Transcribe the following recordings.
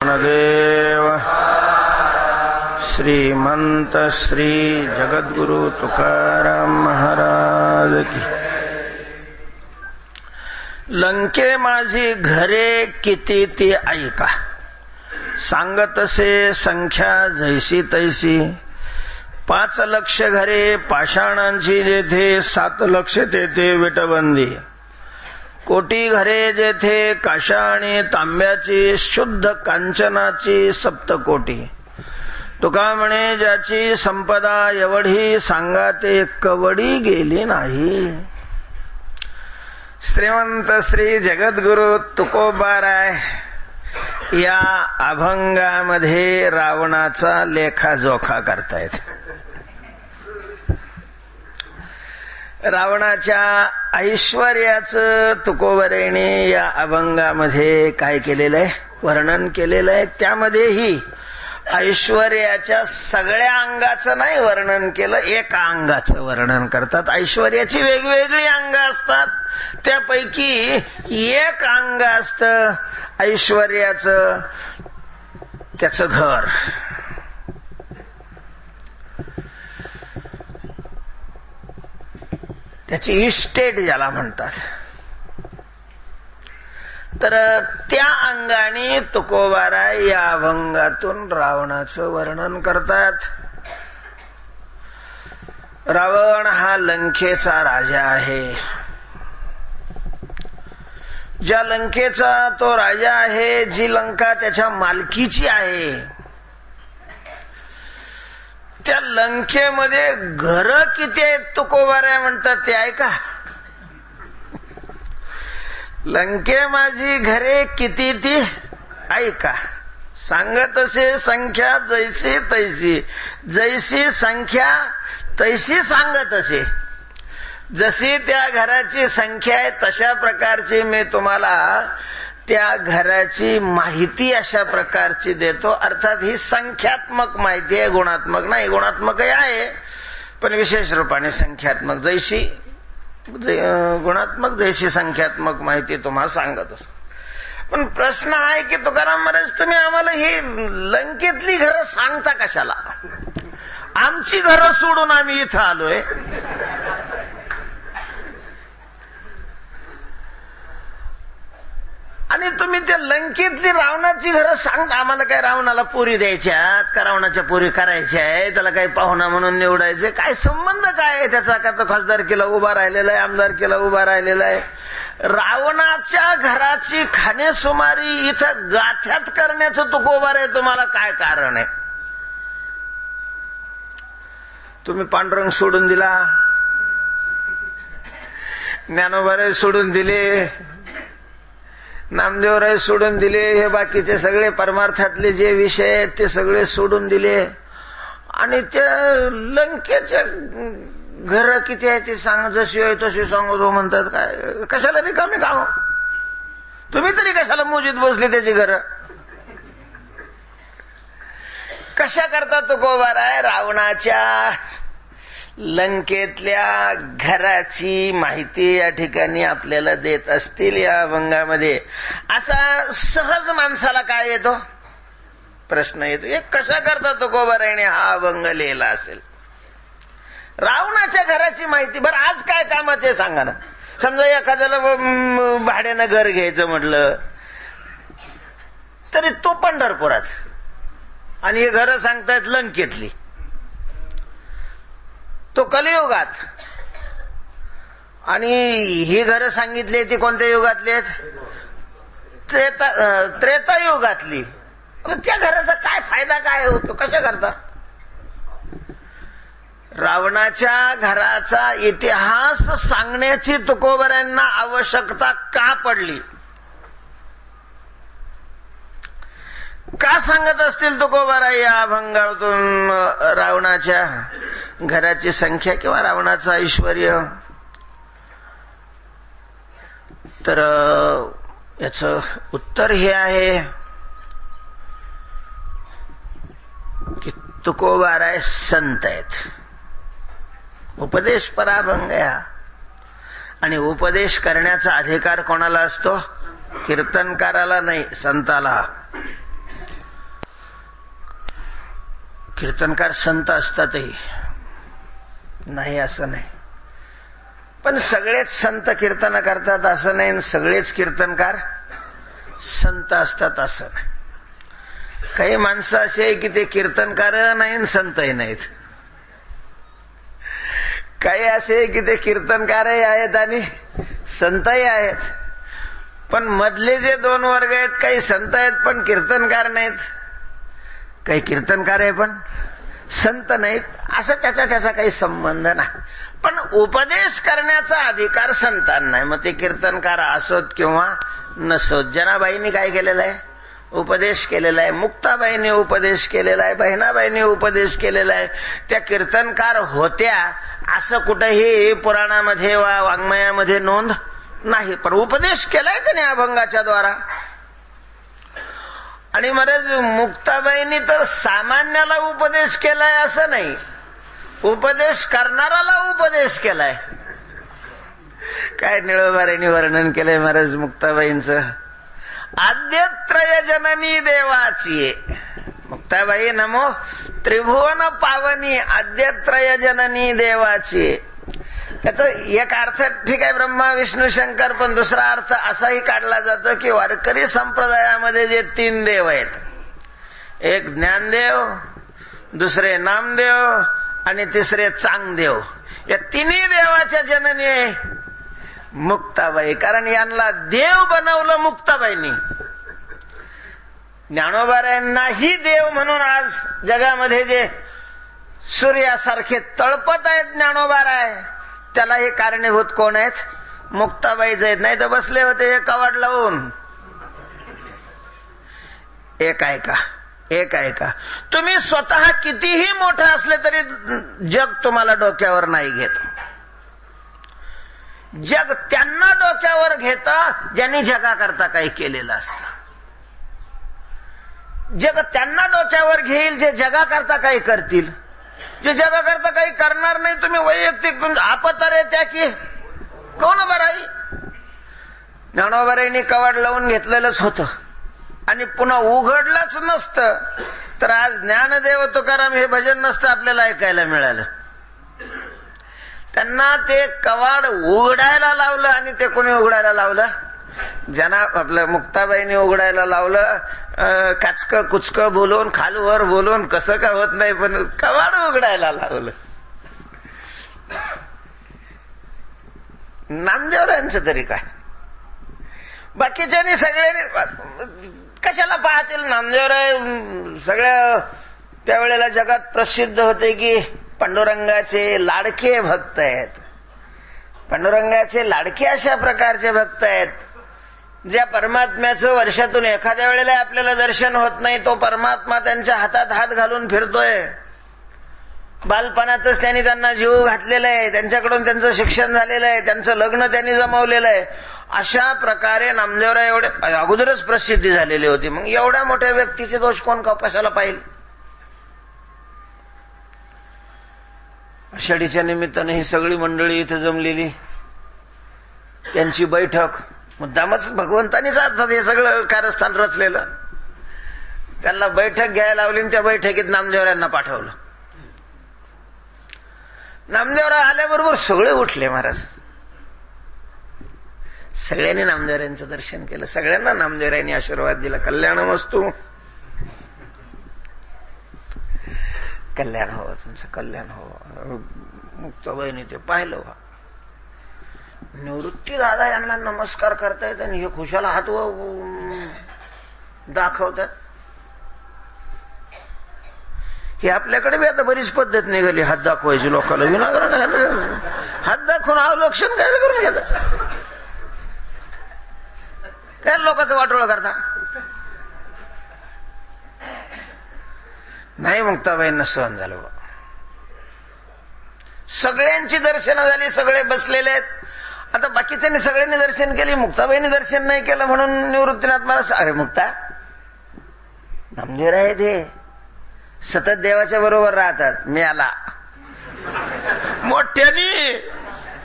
देव श्रीमंत श्री जगद्गुरु तुकाराम महाराज की. लंके माझी घरे किती ती ऐका, सांगतसे संख्या जैसी तैसी. 5 लक्ष घरे पाषाणांची जेथे, 7 लक्ष तेथे विटबंदी. कोटी घरे जेथे काशा आणि तांब्याची, शुद्ध कांचनाची 7 कोटी. तुका म्हणे ज्याची संपदा एवढी, सांगा ते कवडी गेली नाही. श्रीमंत श्री जगद्गुरु तुकोबाराय या अभंगामध्ये रावणाचा लेखाजोखा करतायत. रावणाच्या ऐश्वर्याचं तुकोबराने या अभंगामध्ये काय केलेलं आहे, वर्णन केलेलं आहे. त्यामध्येही ऐश्वर्याच्या सगळ्या अंगाचं नाही वर्णन केलं, एका अंगाचं वर्णन करतात. ऐश्वर्याची वेगवेगळी अंग असतात, त्यापैकी एक अंग असतं ऐश्वर्याचं, त्याचं घर. त्याची इस्टेट ज्याला म्हणतात. तर त्या अंगाने तुकोबाराय या अभंगातून रावणाचं वर्णन करतात. रावण हा लंकेचा राजा आहे. ज्या लंकेचा तो राजा आहे, जी लंका त्याच्या मालकीची आहे, त्या लंकेमध्ये घर किती आहेत तुकोबाराय म्हणतात ते ऐका. लंके माझी घरे किती ती ऐका, सांगत असे संख्या जैसी तैसी. जैसी संख्या तैसी सांगत असे. जशी त्या घराची संख्या आहे तशा प्रकारची मी तुम्हाला त्या घराची माहिती अशा प्रकारची देतो. अर्थात ही संख्यात्मक माहिती आहे, गुणात्मक नाही. गुणात्मकही आहे पण विशेष रूपाने संख्यात्मक. जैशी गुणात्मक जैशी संख्यात्मक माहिती तुम्हाला सांगत असतो. पण प्रश्न आहे की तुकाराम महाराज तुम्ही आम्हाला ही लंकेतली घरं सांगता कशाला? आमची घरं सोडून आम्ही इथं आलोय. आणि तुम्ही त्या लंकेतली रावणाची घरं सांगता आम्हाला. काय रावणाला पोरी द्यायच्यात का रावणाच्या पोरी करायच्या आहे? त्याला काही पाहुणा म्हणून निवडायचे? काय संबंध काय आहे त्याचा? का तो खासदारकीला उभा राहिलेला आहे, आमदारकीला उभा राहिलेला आहे? रावणाच्या घराची खाणेसुमारी इथं गाथ्यात करण्याचं तुकोबाराय तुम्हाला काय कारण आहे? तुम्ही पांडुरंग सोडून दिला, ज्ञानोबाराय सोडून दिले, नामदेवराय सोडून दिले, हे बाकीचे सगळे परमार्थातले जे विषय आहेत ते सगळे सोडून दिले. आणि त्या लंकेच्या घर किती आहे ते सांग, जशी आहे तशी सांगतो म्हणतात. काय कशाला रिकामी काम? तुम्ही तरी कशाला मोजीत बसले त्याची घर? कशा करता तुकोबाराय रावणाच्या लंकेतल्या घराची माहिती या ठिकाणी आपल्याला देत असतील या अभंगामध्ये. असा सहज माणसाला काय येतो प्रश्न येतो, एक कशा करता तुकोबारायने हा अभंग लिहिला असेल? रावणाच्या घराची माहिती. बरं आज काय कामाचे सांगा ना. समजा एखाद्याला भाड्यानं घर घ्यायचं म्हटलं तरी तो पंढरपुरात, आणि हे घर सांगतायत लंकेतली. तो कलियुगात. आणि ही घरं सांगितली ती कोणत्या युगातली आहेत? त्रेतायुगातली. त्या घराचा काय फायदा काय होतो? कशा करता? रावणाच्या घराचा इतिहास सांगण्याची तुकोबारायांना आवश्यकता का पडली? का सांगत असतील तुकोबाराय या अभंगातून रावणाच्या घराची संख्या किंवा रावणाचं ऐश्वर्य? तर याचं उत्तर हे आहे की तुकोबाराय संत आहेत. उपदेश पराभंग आहे हा. आणि उपदेश करण्याचा अधिकार कोणाला असतो? कीर्तनकाराला नाही, संताला. कीर्तनकार संत असतातही नाही असं नाही, पण सगळेच संत कीर्तन करतात असं नाही, सगळेच कीर्तनकार संत असतात असं नाही. काही माणसं असे आहे की ते कीर्तनकार नाही संतही नाहीत, काही असे की ते कीर्तनकारही आहेत आणि संतही आहेत. पण मधले जे दोन वर्ग आहेत, काही संत आहेत पण कीर्तनकार नाहीत, काही कीर्तनकार आहे पण संत नाहीत. असं त्याचा काही संबंध नाही. पण उपदेश करण्याचा अधिकार संतांना नाही, मग ते कीर्तनकार असोत किंवा नसोत. जनाबाईंनी काय केलेलं आहे? उपदेश केलेला आहे. मुक्ताबाईंनी उपदेश केलेला आहे. बहिणाबाईंनी उपदेश केलेला आहे. त्या कीर्तनकार होत्या असं कुठेही पुराणामध्ये वा वाङ्मयामध्ये नोंद नाही, पण उपदेश केलाय त्याने अभंगाच्या द्वारा. आणि महाराज मुक्ताबाईंनी तर सामान्याला उपदेश केलाय असं नाही, उपदेश करणाराला उपदेश केलाय. काय निळोबारेंनी वर्णन केलंय महाराज मुक्ताबाईंचं. आद्यत्रय जननी देवाची मुक्ताबाई नमो त्रिभुवन पावनी आद्यत्रय जननी देवाची. त्याचा एक अर्थ ठीक आहे ब्रह्मा विष्णू शंकर, पण दुसरा अर्थ असाही काढला जातो की वारकरी संप्रदायामध्ये जे 3 देव आहेत, एक ज्ञानदेव, दुसरे नामदेव आणि तिसरे चांगदेव, या तिन्ही देवाच्या जननी आहे मुक्ताबाई. कारण यांना देव बनवलं मुक्ताबाईंनी. ज्ञानोबारायांनाही देव म्हणून आज जगामध्ये जे सूर्यासारखे तळपत आहेत ज्ञानोबाराय, त्याला हे कारणीभूत कोण आहेत? मुक्ताबाईच आहेत. नाही तर बसले होते हे कवाड लावून. एक ऐका, तुम्ही स्वतः कितीही मोठे असले तरी जग तुम्हाला डोक्यावर नाही घेत. जग त्यांना डोक्यावर घेतं ज्यांनी जगाकरता काही केलेलं असतं. जग त्यांना डोक्यावर घेईल जे जगाकरता काही करतील. जे जगाकरता काही करणार नाही, तुम्ही वैयक्तिक आपतर त्या की कोण बराई. ज्ञानोबाराईंनी कवाड लावून घेतलेलंच होतं आणि पुन्हा उघडलंच नसतं तर आज ज्ञानदेव तुकाराम हे भजन नसतं आपल्याला ऐकायला मिळालं. त्यांना ते कवाड उघडायला लावलं आणि ते कोणी उघडायला लावलं? आपलं मुक्ताबाईंनी उघडायला लावलं. काचक कुचक बोलून खालवर बोलून कसं का होत नाही, पण कवाड उघडायला लावलं. नामदेवरांचं तरी काय, बाकीच्यांनी सगळ्यांनी कशाला पाहतील? नामदेवराय सगळ्या त्यावेळेला जगात प्रसिद्ध होते की पांडुरंगाचे लाडके भक्त आहेत. पांडुरंगाचे लाडके अशा प्रकारचे भक्त आहेत ज्या परमात्म्याचं वर्षातून एखाद्या वेळेला आपल्याला दर्शन होत नाही, तो परमात्मा त्यांच्या हातात हात घालून फिरतोय. बालपणातच त्यांनी त्यांना जीव घातलेला आहे, त्यांच्याकडून त्यांचं शिक्षण झालेलं आहे, त्यांचं लग्न त्यांनी जमवलेलं आहे. अशा प्रकारे नामदेवराय एवढे अगोदरच प्रसिद्धी झालेली होती. मग एवढ्या मोठ्या व्यक्तीचे दोष कोण कशाला पाहिजे? आषाढीच्या निमित्ताने ही सगळी मंडळी इथे जमलेली, त्यांची बैठक मुद्दामच भगवंतानीच अर्थात हे सगळं कारस्थान रचलेलं. त्यांना बैठक घ्यायला लावली, त्या बैठकीत नामदेवरायांना पाठवलं. नामदेवराय आल्याबरोबर सगळे उठले महाराज. सगळ्यांनी नामदेवरायांचं दर्शन केलं. सगळ्यांना नामदेवरायांनी आशीर्वाद दिला. कल्याणमस्तु, कल्याण हो, तुमचं कल्याण हो. मुक्ताबाईंनी ते पाहिलं. निवृत्ती दादा यांना नमस्कार करतायत आणि हे खुशाला हात दाखवतात. हे आपल्याकडे बी आता बरीच पद्धत निघाली हात दाखवायची लोकांना. विनाकारण हात दाखवून अवलक्षण काय करून घेतात, काय लोकांचं वाटोळं करता. नाही, मुक्ताबाईंना सहन झालं. सगळ्यांची दर्शनं झाली, सगळे बसलेले आहेत. आता बाकीच्यांनी सगळ्यांनी दर्शन केली, मुक्ताबाईंनी दर्शन नाही केलं म्हणून निवृत्तीनाथ महाराज, अरे मुक्ता नामदेवराय आहेत, हे सतत देवाच्या बरोबर राहतात. मी आला मोठ्यानी,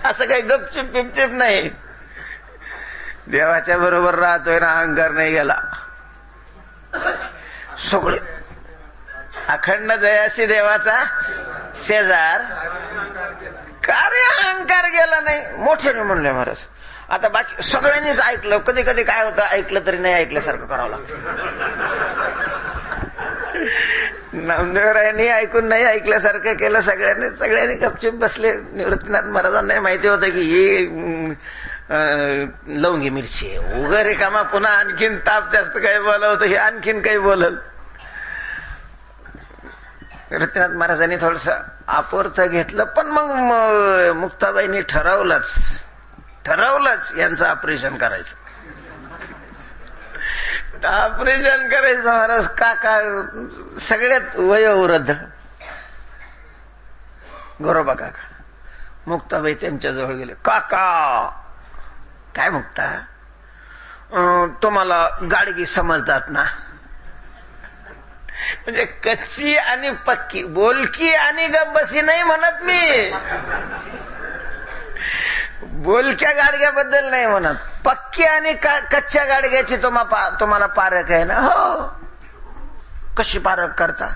असं काही गपचिप पिपचिप नाही. देवाच्या बरोबर राहतोय ना, अहंकार नाही गेला. सगळे अखंड जयासी देवाचा शेजार, कार्य अहंकार गेला नाही. मोठ्याने म्हणले महाराज. आता बाकी सगळ्यांनीच ऐकलं. कधी कधी काय होतं, ऐकलं तरी नाही ऐकल्यासारखं करावं लागतं. नामदेवरायांनी ऐकून नाही ऐकल्यासारखं केलं. सगळ्यांनी गपचूप बसले. निवृत्तीनाथ महाराजांना माहिती होतं की ही लवंगी मिरची आहे वगैरे कामा. पुन्हा आणखीन ताप जास्त काही बोलवतं, हे आणखीन काही बोलल. निवृत्तीनाथ महाराजांनी थोडस आपोर्थ घेतलं. पण मग मुक्ताबाईंनी ठरवलंच यांचं ऑपरेशन करायचं. ऑपरेशन करायचं महाराज. काका सगळ्यात वयोवृद्ध गोरोबा काका. मुक्ताबाई त्यांच्याजवळ गेले. काका काय मुक्ता, तुम्हाला गाडगी समजतात ना? म्हणजे कच्ची आणि पक्की, बोलकी आणि गब्बसी नाही म्हणत मी. बोलक्या गाडग्याबद्दल नाही म्हणत. पक्की आणि कच्च्या गाडग्याची तुम्हाला पारख आहे ना? हो. कशी पारख करता?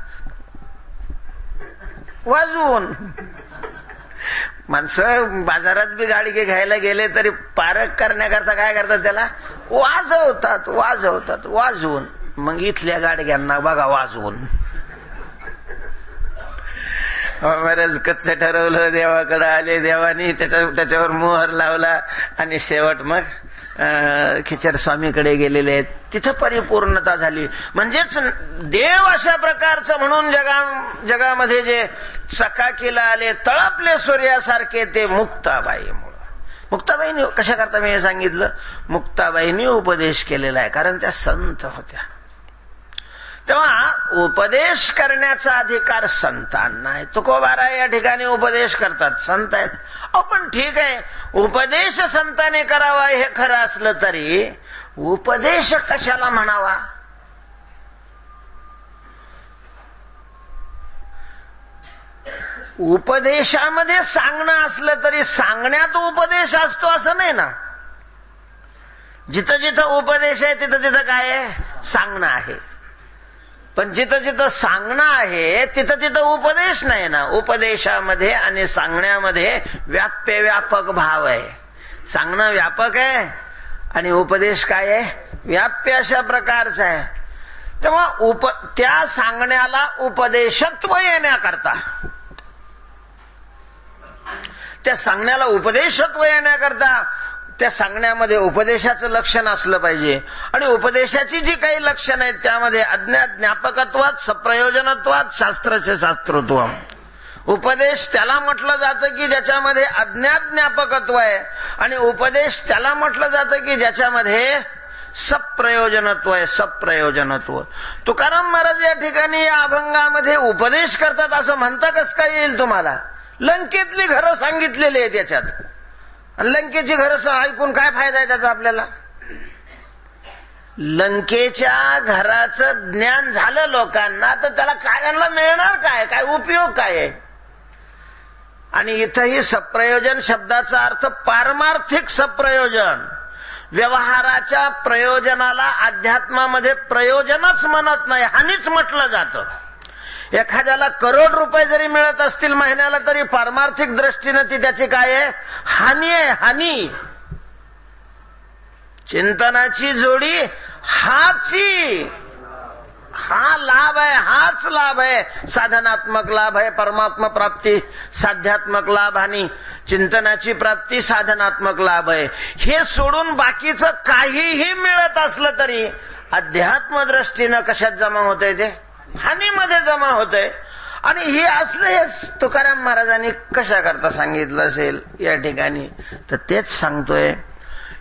वाजवून. माणसं बाजारात बी गाडगे घ्यायला गेले तरी पारख करण्याकरता काय करतात? त्याला वाजवतात वाजवून. मग इथल्या गाडग्यांना बघा वाजवून. महाराज कच्चं ठरवलं, देवाकडे आले. देवानी त्याच्यावर मोहर लावला आणि शेवट मग खिचर स्वामीकडे गेलेले आहेत. तिथं परिपूर्णता झाली. म्हणजेच देव अशा प्रकारचं म्हणून जगामध्ये जे चकाकीला आले, तळपले सूर्यासारखे, ते मुक्ताबाईमुळे. मुक्ताबाईंनी कशा करता मी हे सांगितलं? मुक्ताबाईंनी उपदेश केलेला आहे, कारण त्या संत होत्या. तेव्हा उपदेश करण्याचा अधिकार संतांना आहे. तुकोबाराय या ठिकाणी उपदेश करतात, संत आहेत. पण ठीक आहे, उपदेश संतांनी करावा हे खरं असलं तरी उपदेश कशाला म्हणावा? उपदेशामध्ये सांगणं असलं तरी सांगण्यात उपदेश असतो असं नाही ना. जिथं जिथं उपदेश आहे तिथं तिथं काय आहे? सांगणं आहे. पण जिथं जिथं सांगणं आहे तिथं तिथं उपदेश नाही ना. उपदेशामध्ये आणि सांगण्यामध्ये व्यापक भाव आहे. सांगणं व्यापक आहे आणि उपदेश काय आहे? व्याप्य अशा प्रकारचा आहे. तेव्हा त्या सांगण्याला उपदेशत्व येण्याकरता, त्या सांगण्याला उपदेशत्व येण्याकरता त्या सांगण्यामध्ये उपदेशाचं लक्षण असलं पाहिजे. आणि उपदेशाची जी काही लक्षण आहेत त्यामध्ये अज्ञात ज्ञापकत्वात, सप्रयोजनत्वात, शास्त्राचे शास्त्रत्व. उपदेश त्याला म्हटलं जातं की ज्याच्यामध्ये अज्ञात ज्ञापकत्व आहे, आणि उपदेश त्याला म्हटलं जातं की ज्याच्यामध्ये सप्रयोजनत्व आहे. सप्रयोजनत्व. तुकाराम महाराज या ठिकाणी या अभंगामध्ये उपदेश करतात असं म्हणता कसं काय येईल तुम्हाला? लंकेतली घरं सांगितलेली आहेत याच्यात. लंकेची घरं ऐकून काय फायदा आहे त्याचा आपल्याला? लंकेच्या घराचं ज्ञान झालं लोकांना तर त्याला काय मिळणार? काय उपयोग काय आहे? आणि इथंही सप्रयोजन शब्दाचा अर्थ पारमार्थिक सप्रयोजन. व्यवहाराच्या प्रयोजनाला अध्यात्मामध्ये प्रयोजनच म्हणत नाही, हानीच म्हटलं जातं. एखाद्याला करोड रुपये जरी मिळत असतील महिन्याला तरी पारमार्थिक दृष्टीने ती त्याची काय आहे? हानी आहे. हानी. चिंतनाची जोडी हाची, हा लाभ आहे, हाच लाभ आहे. साधनात्मक लाभ आहे, परमात्मा प्राप्ती साध्यात्मक लाभ, आणि चिंतनाची प्राप्ती साधनात्मक लाभ आहे. हे सोडून बाकीचं काहीही मिळत असलं तरी अध्यात्म दृष्टीनं कशात जमा होतंय? ते हानीमध्ये जमा होतंय. आणि हे असलं हे तुकाराम महाराजांनी कशा करता सांगितलं असेल या ठिकाणी? तर तेच सांगतोय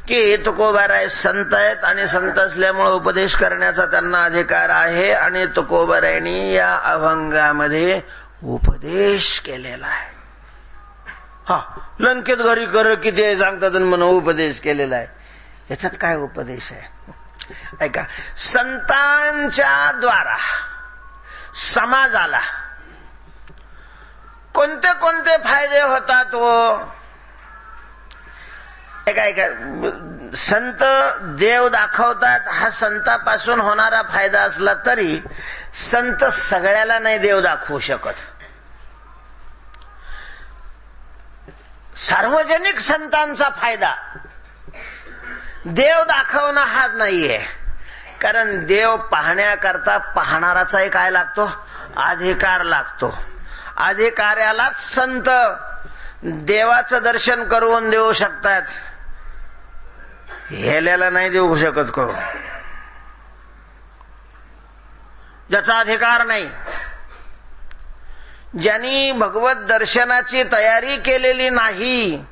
की तुकोबाराय संत आहेत आणि संत असल्यामुळे उपदेश करण्याचा त्यांना अधिकार आहे. आणि तुकोबारायांनी या अभंगामध्ये उपदेश केलेला आहे. हा, लंकेत घरी कर किती सांगतात म्हणून उपदेश केलेला आहे. याच्यात काय उपदेश आहे? ऐका. संतांच्या द्वारा समाजाला कोणते कोणते फायदे होतात? ऐका संत देव दाखवतात हा संतापासून होणारा फायदा असला तरी संत सगळ्याला नाही देव दाखवू शकत. सार्वजनिक संतांचा फायदा देव दाखवणं हा नाहीये. कारण देव पाहण्याकरता पाहणाराचाही काय लागतो? अधिकार लागतो. अधिकाऱ्यालाच संत देवाचं दर्शन करून देऊ शकतात, हेल्याला नाही देऊ शकत करू. ज्याचा अधिकार नाही, ज्यांनी भगवत दर्शनाची तयारी केलेली नाही,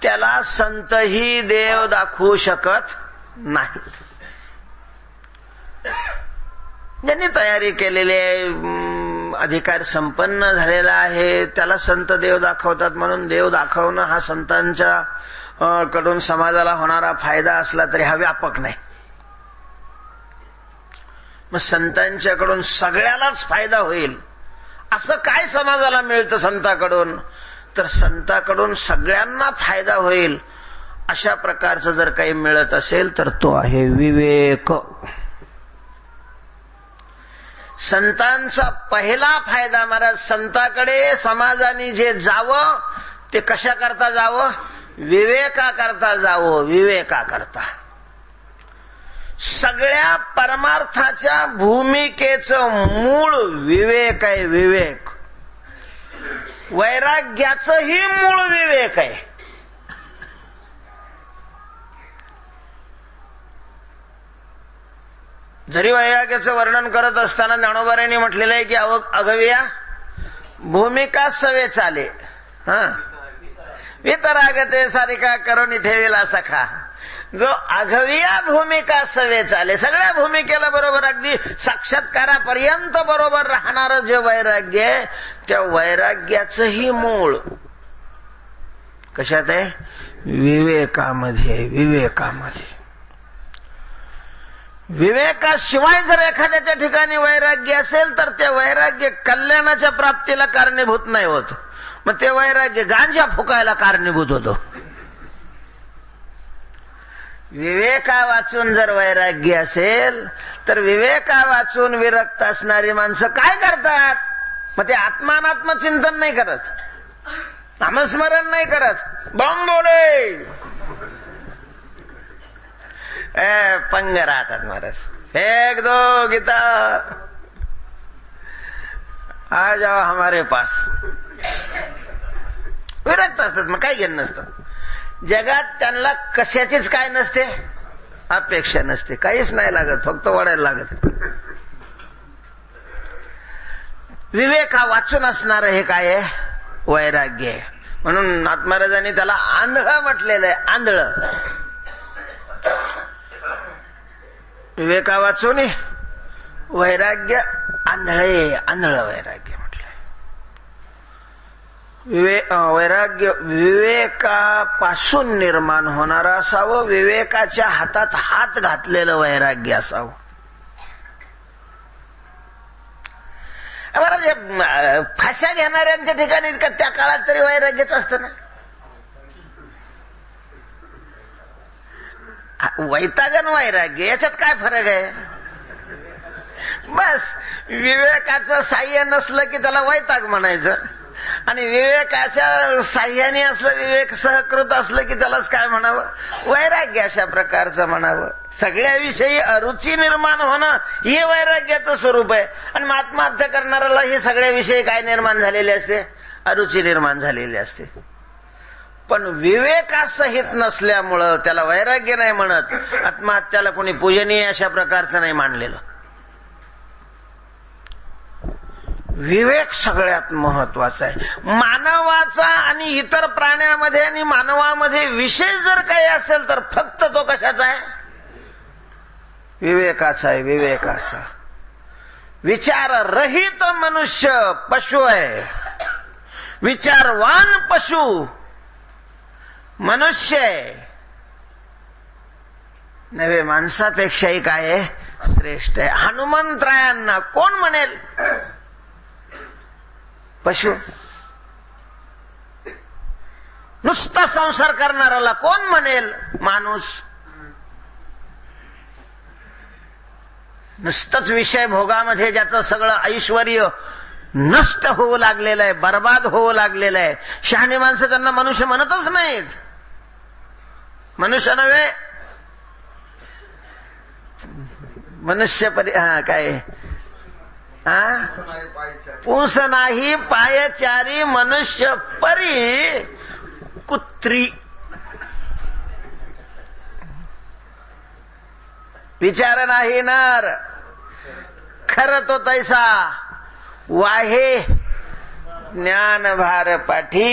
त्याला संतही देव दाखवू शकत नाहीत. ज्यांनी तयारी केलेली आहे, अधिकार संपन्न झालेला आहे, त्याला संत देव दाखवतात. म्हणून देव दाखवणं हा संतांच्या कडून समाजाला होणारा फायदा असला तरी हा व्यापक नाही. मग संतांच्याकडून सगळ्यालाच फायदा होईल असं काय समाजाला मिळतं संताकडून? तर संताकडून सगळ्यांना फायदा होईल अशा प्रकारचं जर काही मिळत असेल तर तो आहे विवेक. संतांचा पहिला फायदा, महाराज संताकडे समाजाने जे जावं ते कशा करता जावं? विवेका करता जावं. विवेका करता. सगळ्या परमार्थाच्या भूमिकेचं मूळ विवेक आहे. विवेक. वैराग्याचंही मूळ विवेक आहे. जरी वैराग्याचं वर्णन करत असताना ज्ञानोबारायांनी म्हटलेलं आहे की अगविया भूमिका सवे चाले, वितरागते सारिका करून ठेविला सखा. जो अघविया भूमिका सवे चाले, सगळ्या भूमिकेला बरोबर अगदी साक्षात्कारापर्यंत बरोबर राहणारं जे वैराग्य आहे, त्या वैराग्याचंही मूळ कशात आहे? विवेकामध्ये. विवेकामध्ये. विवेकाशिवाय जर एखाद्याच्या ठिकाणी वैराग्य असेल तर ते वैराग्य कल्याणाच्या प्राप्तीला कारणीभूत नाही होत. मग ते वैराग्य गांजा फुकायला कारणीभूत होतो. विवेका वाचून जर वैराग्य असेल तर विवेका वाचून विरक्त असणारी माणसं काय करतात? मग ते आत्मानात्मचिंतन नाही करत, नामस्मरण नाही करत. बम बोले पंग राहतात महाराज. एक दो गीता आ जाओ हमारे पास. विरक्त असतात. मग काही घेणं नसतं जगात. त्यांना कशाचीच काय नसते, अपेक्षा नसते, काहीच नाही लागत, फक्त वडायला लागत. विवेका वाचून असणार हे काय आहे? वैराग्य आहे. म्हणून नाथ महाराजांनी त्याला आंधळ म्हटलेलं आहे. आंधळ. विवेका वाचून वैराग्य आंधळे. आंधळ वैराग्य म्हटलंय. वैराग्य विवेकापासून निर्माण होणारं असावं. विवेकाच्या हातात हात घातलेलं वैराग्य असावं. बरं, जे फाश्या घेणाऱ्यांच्या ठिकाणी त्या काळात तरी वैराग्यच असतं ना. वैतागन वैराग्य याच्यात काय फरक आहे? बस विवेकाचं साह्य नसलं की त्याला वैताग म्हणायचं, आणि विवेकाच्या साह्याने असलं, विवेक सहकृत असलं की त्यालाच काय म्हणावं? वैराग्य अशा प्रकारचं म्हणावं. सगळ्याविषयी अरुची निर्माण होणं हे वैराग्याचं स्वरूप आहे. आणि आत्महत्या करणाऱ्याला हे सगळ्याविषयी काय निर्माण झालेले असते? अरुची निर्माण झालेली असते. पण विवेकासहित नसल्यामुळं त्याला वैराग्य नाही म्हणत. आत्महत्याला कोणी पूजनीय अशा प्रकारचं नाही मानलेलं. विवेक सगळ्यात महत्वाचा आहे. मानवाचा आणि इतर प्राण्यामध्ये आणि मानवामध्ये विशेष जर काही असेल तर फक्त तो कशाचा आहे? विवेकाचा आहे. विवेकाचा. विचाररहित मनुष्य पशु आहे, विचारवान पशु मनुष्य आहे. नव्हे माणसापेक्षाही काय आहे? श्रेष्ठ आहे. हनुमंतरायांना कोण म्हणेल पशु? नुसता संसार करणाऱ्याला कोण म्हणेल माणूस? नुसतंच विषय भोगामध्ये ज्याचं सगळं ऐश्वर्य नष्ट होऊ लागलेलं आहे, बर्बाद होऊ लागलेलं आहे. शहाणी माणसं त्यांना मनुष्य म्हणतच नाहीत. मनुष्य नव्हे, मनुष्य काय पूस नाही पायचारी मनुष्य परी कुत्री. विचार नाही नर खर तो तैसा वाहे ज्ञान भार पाठी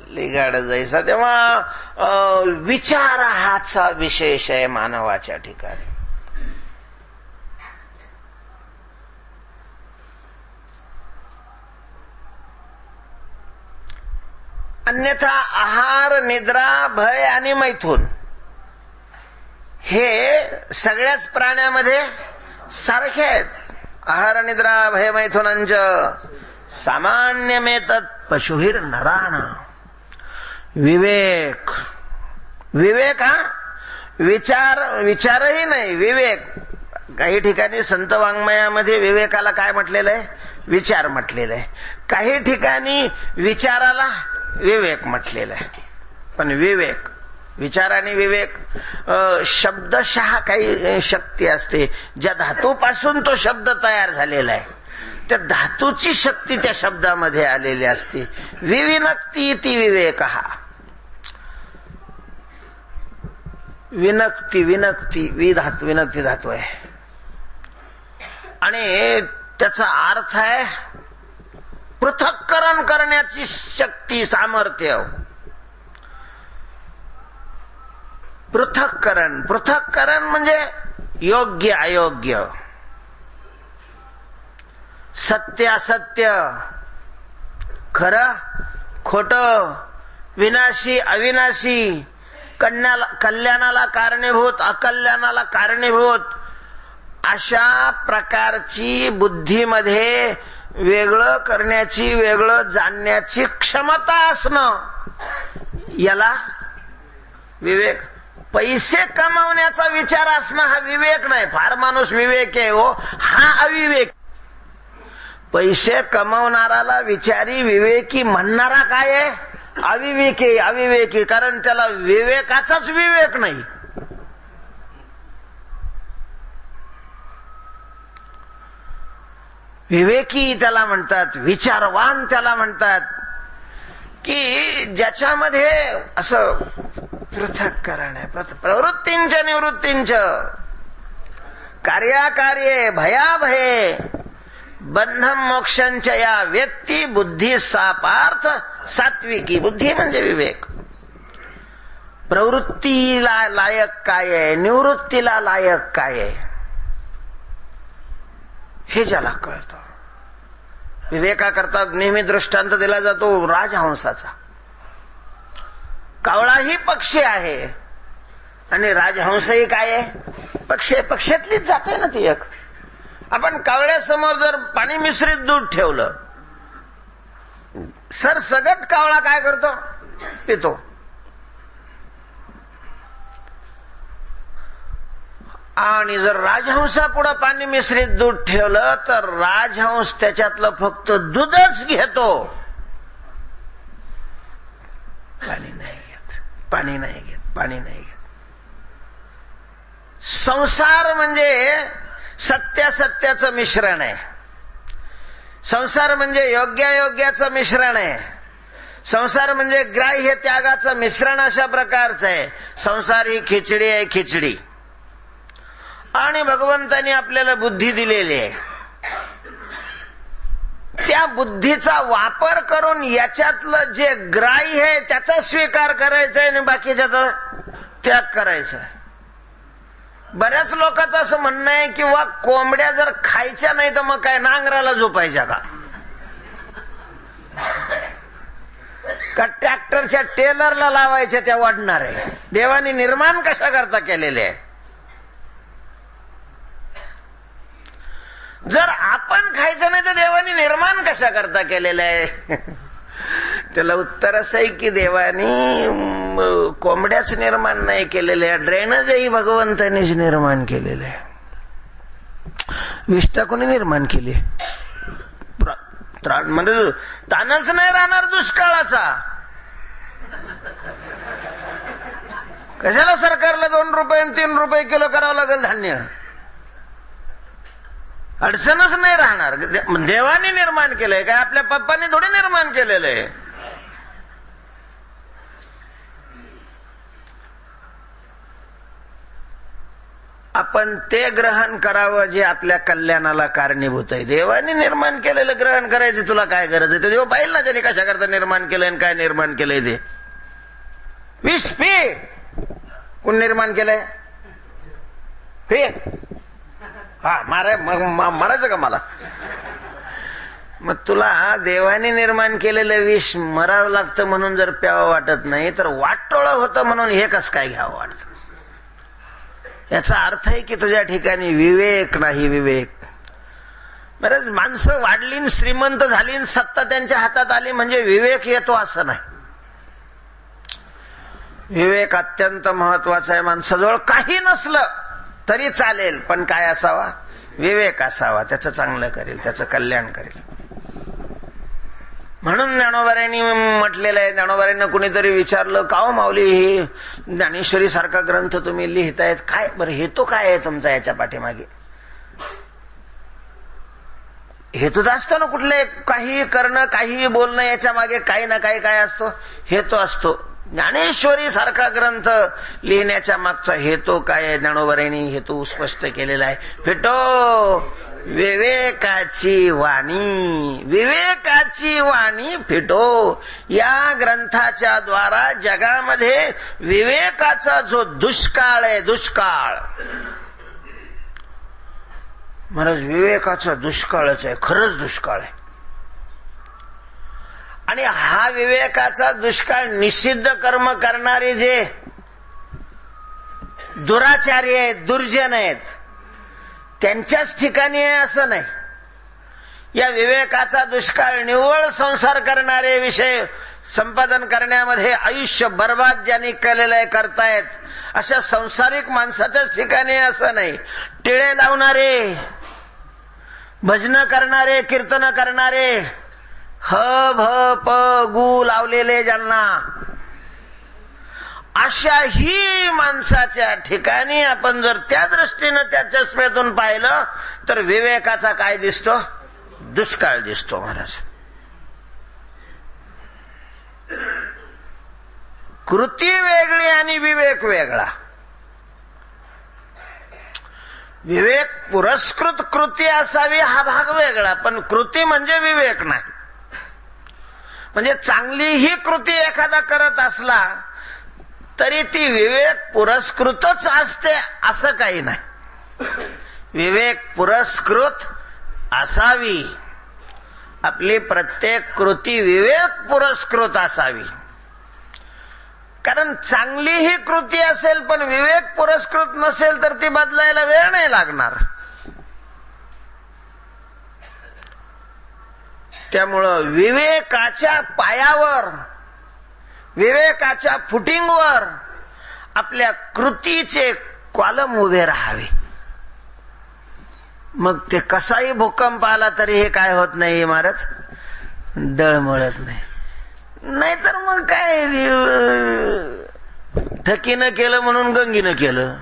लिगाड जैसा. तेव्हा विचार हाचा विशेष आहे मानवाच्या ठिकाणी. अन्यथा आहार, निद्रा, भय आणि मैथून हे सगळ्याच प्राण्यामध्ये सारखे आहेत. आहार, निद्रा, भय, मैथुनांच सामान्यमेतत् पशुभिर नराणा. विवेक, विवेक हा विचारही नाही, विवेक. काही ठिकाणी संत वाङ्मयामध्ये विवेकाला काय म्हटलेलं आहे? विचार म्हटलेलं आहे. काही ठिकाणी विचाराला विवेक म्हटलेलं आहे. पण विवेक, विचार आणि विवेक शब्दशः काही शक्ती असते. ज्या धातूपासून तो शब्द तयार झालेला आहे त्या धातूची शक्ती त्या शब्दामध्ये आलेली असते. विविनक्ती ती विवेक. हा विनक्ती, विनक्ती विनक्ती धातू आहे आणि त्याचा अर्थ आहे पृथक्करण करण्याची शक्ती, सामर्थ्य. पृथक्करण, पृथक्करण म्हणजे योग्य अयोग्य, सत्य असत्य, खरं खोटं, विनाशी अविनाशी, कल्याणाला कारणीभूत अकल्याणाला कारणीभूत, अशा प्रकारची बुद्धीमध्ये वेगळं करण्याची, वेगळं जाणण्याची क्षमता असणं याला विवेक. पैसे कमावण्याचा विचार असणं हा विवेक नाही. फार माणूस विवेक आहे हो, हा अविवेक. पैसे कमावणाराला विचारी विवेकी म्हणणारा काय आहे? अविवेकी. अविवेकी कारण त्याला विवेकाचाच विवेक नाही. विवेकी त्याला म्हणतात, विचारवान त्याला म्हणतात, की ज्याच्यामध्ये असं पृथक्करण आहे. प्रवृत्तींच निवृत्तींच, कार्याकार्ये भयाभये, बंधन मोक्षांच या व्यक्ती बुद्धी सापार्थ सात्विकी. बुद्धी म्हणजे विवेक. प्रवृत्तीला लायक काय आहे, निवृत्तीला लायक काय आहे हे ज्याला कळतं. विवेकाकरता नेहमी दृष्टांत दिला जातो राजहंसाचा. कावळाही पक्षी आहे आणि राजहंसही काय आहे? पक्षी. पक्षातलीच जाते ना ती एक. आपण कावळ्यासमोर जर पाणी मिश्रित दूध ठेवलं, सरसगट कावळा काय करतो? पितो. आणि जर राजहंसा पुढे पाणी मिश्रित दूध ठेवलं तर राजहंस त्याच्यातलं फक्त दूधच घेतो, पाणी नाही घेत, पाणी नाही घेत, पाणी नाही घेत. संसार म्हणजे सत्यासत्याचं मिश्रण आहे. संसार म्हणजे योग्यायोग्याचं मिश्रण आहे. संसार म्हणजे ग्राह्य त्यागाचं मिश्रण अशा प्रकारचं आहे. संसार ही खिचडी आहे, खिचडी. आणि भगवंतानी आपल्याला बुद्धी दिलेली आहे. त्या बुद्धीचा वापर करून याच्यातलं जे ग्राह्य आहे त्याचा स्वीकार करायचा आहे आणि बाकीच्याचा त्याग करायचा आहे. बऱ्याच लोकांचं असं म्हणणं आहे किंवा कोंबड्या जर खायच्या नाही तर मग काय नांगराला झोपायच्या का? का ट्रॅक्टरच्या टेलरला लावायच्या त्या वाढणार आहे? देवानी निर्माण कशा करता केलेले आहे? जर आपण खायचं नाही तर देवानी निर्माण कशा करता केलेलं आहे? त्याला उत्तर असं आहे की देवानी कोंबड्याच निर्माण नाही केलेल्या, ड्रेनेजही भगवंतानीच निर्माण केलेले आहे. विष्ठा कोणी निर्माण केली? म्हणजे तानच नाही राहणार दुष्काळाचा. कशाला सरकारला 2 रुपये आणि 3 रुपये किलो करावं लागेल धान्य? अडचणच नाही राहणार. देवाने निर्माण केलंय काय? आपल्या पप्पांनी थोडी निर्माण केलेलं आहे. आपण ते ग्रहण करावं जे आपल्या कल्याणाला कारणीभूत आहे. देवाने निर्माण केलेलं ग्रहण करायचं तुला काय गरज आहे? ते देव पाहिलं ना त्याने कशा करता निर्माण केलंय आणि काय निर्माण केलंय. ते विष पी कोण निर्माण केलंय? पी. हा मारायचं का मला? मग तुला देवाने निर्माण केलेलं विष मरावं लागतं म्हणून जर प्यावं वाटत नाही तर वाटोळं होतं म्हणून हे कसं काय घ्यावं वाटतं? याचा अर्थ आहे की तुझ्या ठिकाणी विवेक नाही. विवेक बरंच माणसं वाढली, श्रीमंत झाली, सत्ता त्यांच्या हातात आली म्हणजे विवेक येतो असं नाही. विवेक अत्यंत महत्वाचा आहे. माणसाजवळ काही नसलं तरी चालेल, पण काय असावा? विवेक असावा. त्याचं चांगलं करेल, त्याचं कल्याण करेल. म्हणून ज्ञानोबाऱ्यांनी म्हटलेलं आहे. ज्ञानोबाऱ्यांना कुणीतरी विचारलं, का हो माऊली हे ज्ञानेश्वरी सारखा ग्रंथ तुम्ही लिहितायत, काय बरं हेतू काय आहे तुमचा याच्या पाठीमागे? हेतू तर असतो ना कुठले, काही करणं काही बोलणं, याच्या मागे काही ना काही काय असतो? हेतू असतो. ज्ञानेश्वरी सारखा ग्रंथ लिहिण्याच्या मागचा हेतू काय आहे? ज्ञानोबाऱ्यांनी हेतू स्पष्ट केलेला आहे. फिटो विवेकाची वाणी, विवेकाची वाणी फिटो. या ग्रंथाच्या द्वारा जगामध्ये विवेकाचा जो दुष्काळ आहे, दुष्काळ महाराज, विवेकाचा दुष्काळच आहे, खरंच दुष्काळ आहे. आणि हा विवेकाचा दुष्काळ निषिद्ध कर्म करणारे जे दुराचारी आहेत, दुर्जन आहेत, त्यांच्याच ठिकाणी आहे असं नाही. या विवेकाचा दुष्काळ निव्वळ संसार करणारे, विषय संपादन करण्यामध्ये आयुष्य बर्बाद ज्यांनी केलेलं आहे, करतायत, अशा संसारिक माणसाच्याच ठिकाणी असं नाही. टिळे लावणारे, भजन करणारे, कीर्तन करणारे, ह भ प गु लावलेले ज्यांना, अशाही माणसाच्या ठिकाणी आपण जर त्या दृष्टीनं त्या चष्म्यातून पाहिलं तर विवेकाचा काय दिसतो? दुष्काळ दिसतो महाराज. कृती वेगळी आणि विवेक वेगळा. विवेक पुरस्कृत कृती असावी हा भाग वेगळा, पण कृती म्हणजे विवेक नाही. म्हणजे चांगलीही कृती एखादा करत असला तरी ती विवेक पुरस्कृतच असते असं काही नाही. विवेक पुरस्कृत असावी. आपली प्रत्येक कृती विवेक पुरस्कृत असावी. कारण चांगलीही कृती असेल पण विवेक पुरस्कृत नसेल तर ती बदलायला वेळ नाही लागणार. त्यामुळं विवेकाच्या पायावर, विवेकाच्या फुटिंगवर आपल्या कृतीचे कॉलम उभे राहावे. मग ते कसाही भूकंप आला तरी हे काय होत नाही, इमारत डळमळत नाही. नाहीतर मग काय, ठकीनं केलं म्हणून गंगीनं केलं,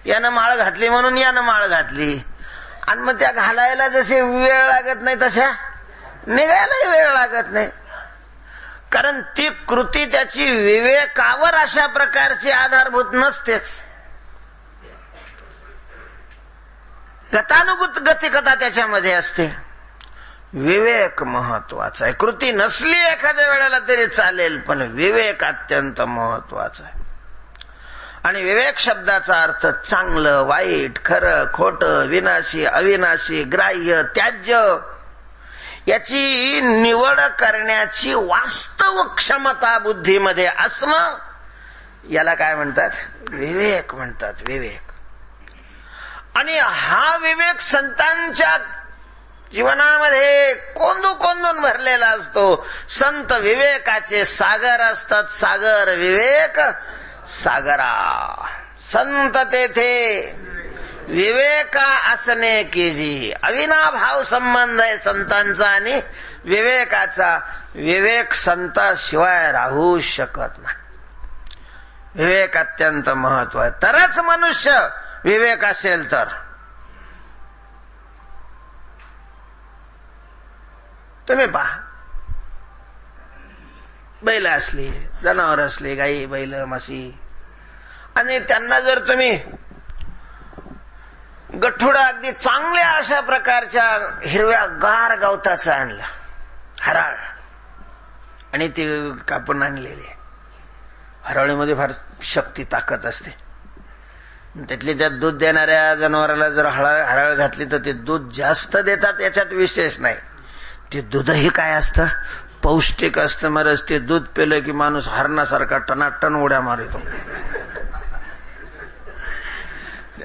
यानं माळ घातली म्हणून यानं माळ घातली, आणि मग त्या घालायला जसे वेळ लागत नाही तशा निघायलाही वेळ लागत नाही. कारण ती कृती त्याची विवेकावर अशा प्रकारची आधारभूत नसतेच. गतानुगत गतिकता त्याच्यामध्ये असते. विवेक महत्वाचा आहे. कृती नसली एखाद्या वेळेला तरी चालेल, पण विवेक अत्यंत महत्वाचा आहे. आणि विवेक शब्दाचा अर्थ चांगलं वाईट, खरं खोटं, विनाशी अविनाशी, ग्राह्य त्याज्य याची निवड करण्याची वास्तव क्षमता बुद्धीमध्ये असणं, याला काय म्हणतात? विवेक म्हणतात. विवेक. आणि हा विवेक संतांच्या जीवनामध्ये कोंदून भरलेला असतो. संत विवेकाचे सागर असतात. सागर विवेक सागरा. संत तेथे विवेका असणे केजी. अविनाभाव संबंध आहे संतांचा आणि विवेकाचा. विवेक संताशिवाय राहू शकत नाही. विवेक अत्यंत महत्व आहे. तरच मनुष्य विवेक असेल तर. तुम्ही पहा, बैल असली, जनावर असली, गाई बैल म्हशी, आणि त्यांना जर तुम्ही गठुडा अगदी चांगल्या अशा प्रकारच्या हिरव्या गार गवताचं आणलं, हराळ, आणि ते कापून आणलेले, हराळीमध्ये फार शक्ती ताकद असते. त्यातली त्यात दूध देणाऱ्या जनावराला जर हराळ घातली तर ते दूध जास्त देतात, याच्यात विशेष नाही. ते दूधही काय असतं, पौष्टिक असतं. मरच ते दूध पेलं की माणूस हरणासारखा टनाटन उड्या मारतो.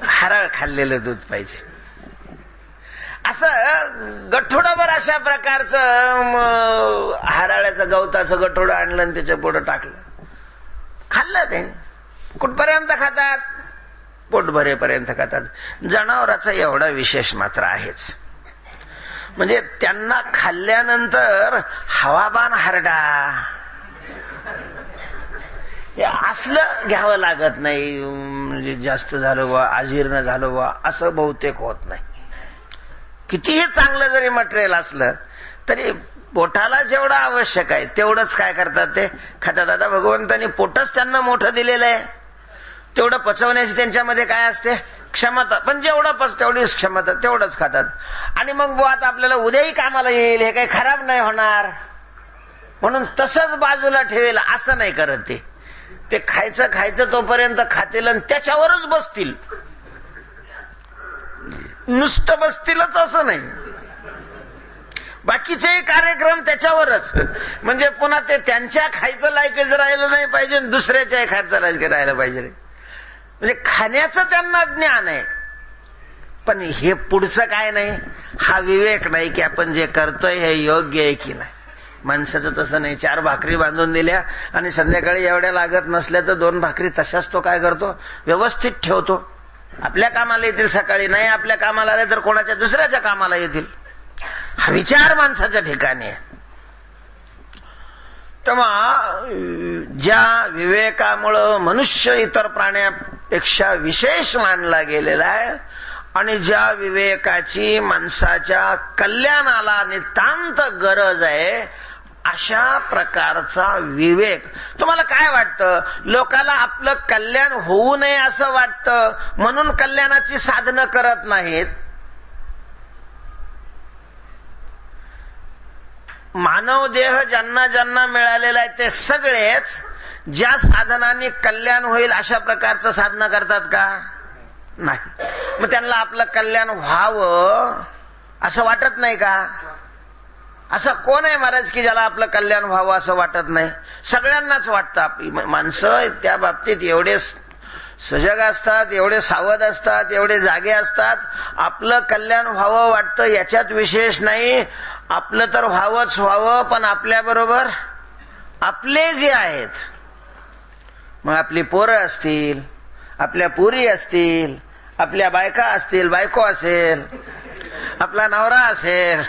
हराळ खाल्लेलं दूध पाहिजे. असं गठोडाभर अशा प्रकारचं हराळ्याचं गवताचं गठोडं आणलं आणि त्याच्या पुढे टाकलं, खाल्लं. ते कुठपर्यंत खातात? पोट भरेपर्यंत खातात. जनावराचा एवढा विशेष मात्र आहेच, म्हणजे त्यांना खाल्ल्यानंतर हवाबान हारडा हे असलं घ्यावं लागत नाही. म्हणजे जास्त झालं वा, अजीर्ण झालं वा, असं बहुतेक होत नाही. कितीही चांगलं जरी मटेरियल असलं तरी पोटाला जेवढं आवश्यक आहे तेवढंच काय करतात, ते खातात. आता भगवंतांनी पोटच त्यांना मोठं दिलेलं आहे, तेवढं पचवण्याची त्यांच्यामध्ये काय असते, क्षमता. पण जेवढं तेवढीच क्षमता, तेवढंच खातात. आणि मग बुवा आपल्याला उद्याही कामाला येईल, हे काही खराब नाही होणार म्हणून तसंच बाजूला ठेवेल, असं नाही करत. ते खायचं तोपर्यंत खातील आणि त्याच्यावरच बसतील. नुसतं बसतीलच असं नाही, बाकीचे कार्यक्रम त्याच्यावरच. म्हणजे पुन्हा ते त्यांच्या खायचं लायकच राहिलं नाही पाहिजे, दुसऱ्याच्या खायचं लायक राहिलं पाहिजे. म्हणजे खाण्याचं त्यांना ज्ञान आहे, पण हे पुढचं काय नाही, हा विवेक नाही की आपण जे करतोय हे योग्य आहे की नाही. माणसाचं तसं नाही. 4 भाकरी बांधून दिल्या आणि संध्याकाळी एवढ्या लागत नसल्या तर 2 भाकरी तशाच तो काय करतो, व्यवस्थित ठेवतो. आपल्या कामाला येतील सकाळी, नाही आपल्या कामाला आले तर कोणाच्या दुसऱ्याच्या कामाला येतील. हा विचार माणसाच्या ठिकाणी आहे. तेव्हा ज्या विवेकामुळं मनुष्य इतर प्राण्यापेक्षा विशेष मानला गेलेला आहे, आणि ज्या विवेकाची माणसाच्या कल्याणाला नितांत गरज आहे, अशा प्रकारचा विवेक. तुम्हाला काय वाटतं, लोकाला आपलं कल्याण होऊ नये असं वाटतं म्हणून कल्याणाची साधनं करत नाहीत. मानव देह ज्यांना ज्यांना मिळालेला आहे ते सगळेच ज्या साधनांनी कल्याण होईल अशा प्रकारचं साधनं करतात का? नाही. मग त्यांना आपलं कल्याण व्हावं असं वाटत नाही का? असं कोण आहे महाराज की ज्याला आपलं कल्याण व्हावं असं वाटत नाही? सगळ्यांनाच वाटतं. माणसं त्या बाबतीत एवढे सजग असतात, एवढे सावध असतात, एवढे जागे असतात. आपलं कल्याण व्हावं वाटतं, याच्यात विशेष नाही. आपलं तर व्हावंच व्हावं, पण आपल्याबरोबर आपले जे आहेत, मग आपली पोरं असतील, आपल्या पुरी असतील, आपल्या बायका असतील, बायको असेल, आपला नवरा असेल,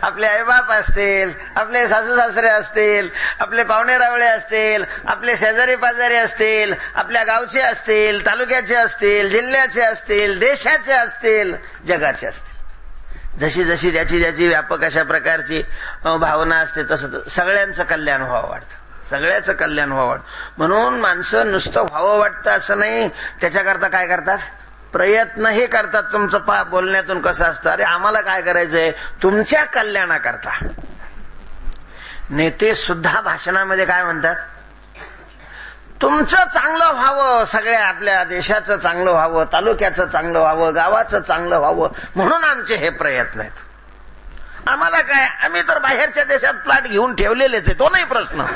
आपले आईबाप असतील, आपले सासू सासरे असतील, आपले पाहुणे रावळे असतील, आपले शेजारी पाजारी असतील, आपल्या गावचे असतील, तालुक्याचे असतील, जिल्ह्याचे असतील, देशाचे असतील, जगाचे असतील. जशी जशी ज्याची ज्याची व्यापक अशा प्रकारची भावना असते तसं सगळ्यांचं कल्याण व्हावं वाटतं, सगळ्याचं कल्याण व्हावं वाटतं. म्हणून माणसं नुसतं व्हावं वाटतं असं नाही, त्याच्याकरता काय करतात, प्रयत्नही करतात. तुमचं पा बोलण्यातून कसं असतं, अरे आम्हाला काय करायचंय, तुमच्या कल्याणाकरता. नेते सुद्धा भाषणामध्ये काय म्हणतात, तुमचं चांगलं व्हावं, सगळ्या आपल्या देशाचं चांगलं व्हावं, तालुक्याचं चांगलं व्हावं, गावाचं चांगलं व्हावं, म्हणून आमचे हे प्रयत्न आहेत. आम्हाला काय, आम्ही तर बाहेरच्या देशात प्लॉट घेऊन ठेवलेलेच आहे, तो नाही प्रश्न.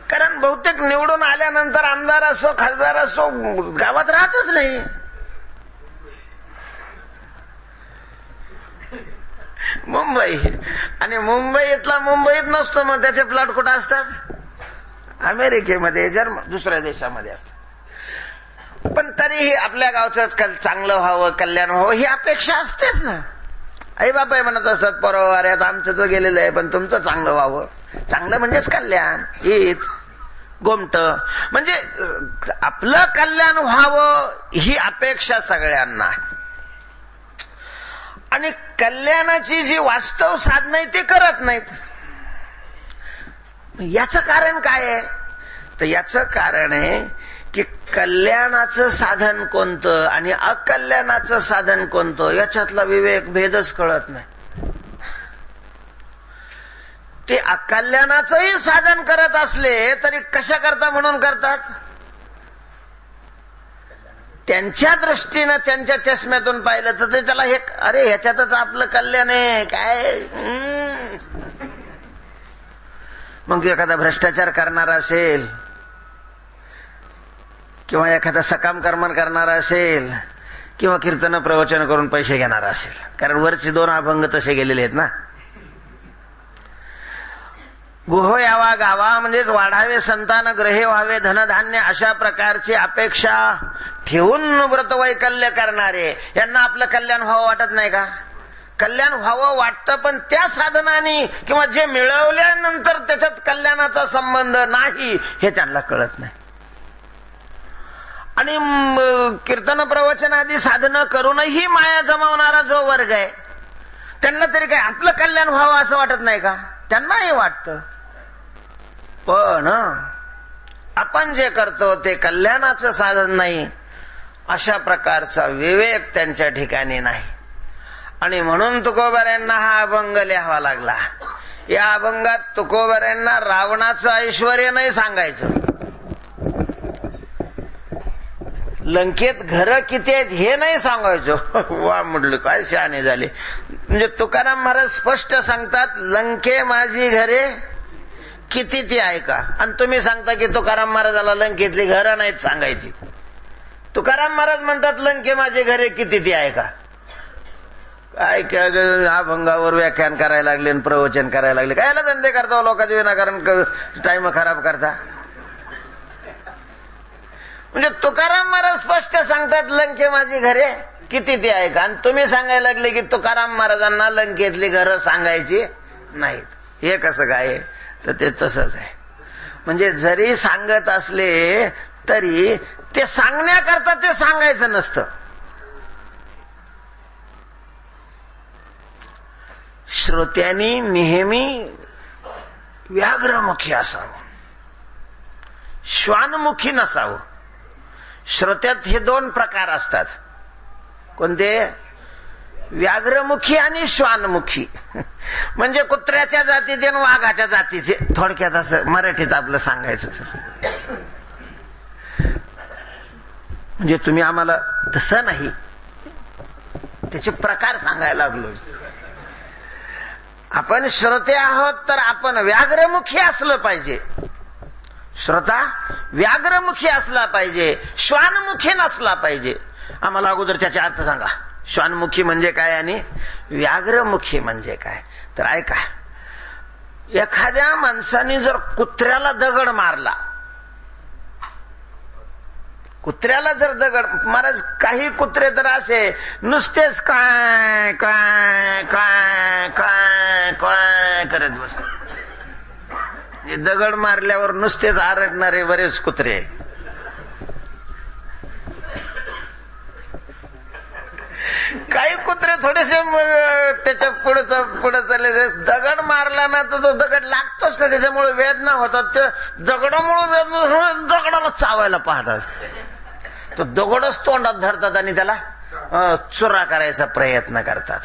कारण बहुतेक निवडून आल्यानंतर आमदार असो खासदार असो गावात राहतच नाही. मुंबई आणि मुंबईतला मुंबईत नसतो, मग त्याचे प्लॉट कुठं असतात? अमेरिकेमध्ये, दुसऱ्या देशामध्ये असतात. पण तरीही आपल्या गावचं चांगलं व्हावं, कल्याण व्हावं ही अपेक्षा असतेच ना. आई बापा म्हणत असतात परवा अरे आता आमचं तो गेलेलं आहे पण तुमचं चांगलं व्हावं. चांगलं म्हणजेच कल्याण, हित, गोमट म्हणजे आपलं कल्याण व्हावं ही अपेक्षा सगळ्यांना. आणि कल्याणाची जी वास्तव साधनं आहे ते करत नाहीत. याचं कारण काय आहे? तर याचं कारण आहे की कल्याणाचं साधन कोणतं आणि अकल्याणाचं साधन कोणतं याच्यातला विवेक भेदच कळत नाही. ते अकल्याणाचंही साधन करत असले तरी कशा करता म्हणून करतात? त्यांच्या दृष्टीनं त्यांच्या चष्म्यातून पाहिलं तर ते त्याला हे अरे ह्याच्यातच आपलं कल्याण आहे काय. मग एखादा भ्रष्टाचार करणारा असेल किंवा एखादा सकाम कर्म करणारा असेल किंवा कीर्तन प्रवचन करून पैसे घेणारा असेल, कारण वरचे 2 अभंग तसे गेलेले आहेत ना. गुहो यावा गावा म्हणजेच वाढावे संतान, ग्रहे व्हावे धनधान्य, अशा प्रकारची अपेक्षा ठेवून व्रतवैकल्य करणारे यांना आपलं कल्याण व्हावं वाटत नाही का? कल्याण व्हावं वाटतं, पण त्या साधनाने किंवा जे मिळवल्यानंतर त्याच्यात कल्याणाचा संबंध नाही हे त्यांना कळत नाही. आणि कीर्तन प्रवचन आदी साधनं करूनही माया जमावणारा जो वर्ग आहे त्यांना तरी काय आपलं कल्याण व्हावं असं वाटत नाही का? त्यांनाही वाटतं, पण आपण जे करतो ते कल्याणाचं साधन नाही अशा प्रकारचा विवेक त्यांच्या ठिकाणी नाही. आणि म्हणून तुकोबाऱ्यांना हा अभंग लिहावा लागला. या अभंगात तुकोबाऱ्यांना रावणाचं ऐश्वर्य नाही सांगायचं, लंकेत घरं किती आहेत हे नाही सांगायचं. वा म्हटलं काय शहाणे झाले. म्हणजे तुकाराम महाराज स्पष्ट सांगतात लंके माझी घरे किती ती आहे का, आणि तुम्ही सांगता की तुकाराम महाराजाला लंकेतली घरं नाहीत सांगायची. तुकाराम महाराज म्हणतात लंके माझे घरे किती ती आहे का. काय अभंगावर व्याख्यान करायला लागले आणि प्रवचन करायला लागले. कायला धंदे करता लोकांचे विनाकारण टाइम खराब करता. म्हणजे तुकाराम महाराज स्पष्ट सांगतात लंके माझी घरे किती ती आहे का, आणि तुम्ही सांगायला लागले की तुकाराम महाराजांना लंकेतली घरं सांगायची नाहीत. हे कसं काय? तर ते तसंच आहे. म्हणजे जरी सांगत असले तरी ते सांगण्याकरता ते सांगायचं नसतं. श्रोत्यांनी नेहमी व्याघ्रमुखी असावं, श्वानमुखी नसावं. श्रोत्यात हे 2 प्रकार असतात. कोणते? व्याघ्रमुखी आणि श्वानमुखी. म्हणजे कुत्र्याच्या जातीचे आणि वाघाच्या जातीचे, थोडक्यात असं मराठीत आपलं सांगायचं तर. म्हणजे तुम्ही आम्हाला तसं नाही, त्याचे प्रकार सांगायला लागलो. आपण श्रोते आहोत तर आपण व्याघ्रमुखी असलं पाहिजे. श्रोता व्याघ्रमुखी असला पाहिजे, श्वानमुखी नसला पाहिजे. आम्हाला अगोदर त्याचे अर्थ सांगा. श्वानमुखी म्हणजे काय आणि व्याघ्रमुखी म्हणजे काय? तर ऐका, एखाद्या माणसाने जर कुत्र्याला दगड मारला, कुत्र्याला जर दगड, महाराज काही कुत्रे तर असे नुसतेच काय काय काय काय काय करत बसतात. दगड मारल्यावर नुसतेच आरडणारे बरेच कुत्रे. काही कुत्रे थोडेसे त्याच्या पुढे चालले. दगड मारला ना तर तो दगड लागतोच ना, त्याच्यामुळे वेदना होतात. ते दगडामुळे दगडाला चावायला पाहतात. तो दगडच तोंडात धरतात आणि त्याला चुरा करायचा प्रयत्न करतात.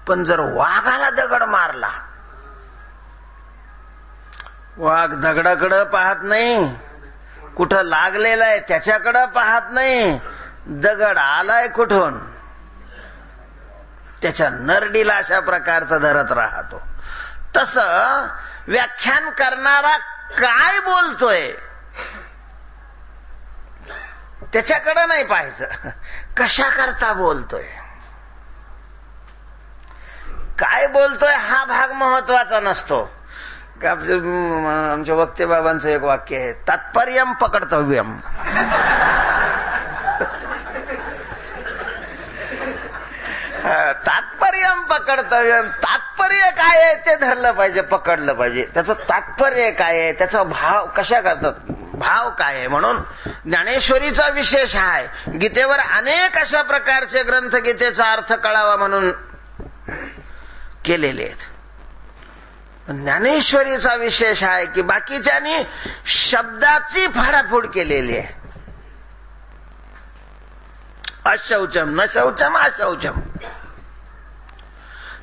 पण जर वाघाला दगड मारला, वाघ दगडाकडे पाहत नाही, कुठं लागलेला आहे त्याच्याकडे पाहत नाही, दगड आलाय कुठून त्याच्या नरडीला अशा प्रकारचा धरत राहतो. तसं व्याख्यान करणारा काय बोलतोय त्याच्याकडे नाही पाहायचं, कशा करता बोलतोय, काय बोलतोय हा भाग महत्वाचा नसतो. आमच्या वक्ते बाबांचं एक वाक्य आहे, तात्पर्यम पकडतव्यम. तात्पर्यम पकडतव्यम, तात्पर्य काय आहे ते धरलं पाहिजे, पकडलं पाहिजे. त्याचं तात्पर्य काय आहे, त्याचा भाव कशा करतात, भाव काय आहे. म्हणून ज्ञानेश्वरीचा विशेष आहे. गीतेवर अनेक अशा प्रकारचे ग्रंथ गीतेचा अर्थ कळावा म्हणून केलेले आहेत. ज्ञानेश्वरीचा विशेष आहे की बाकीच्यांनी शब्दाची फाडाफूड केलेली आहे. अशौचम न शौचम अशौचम.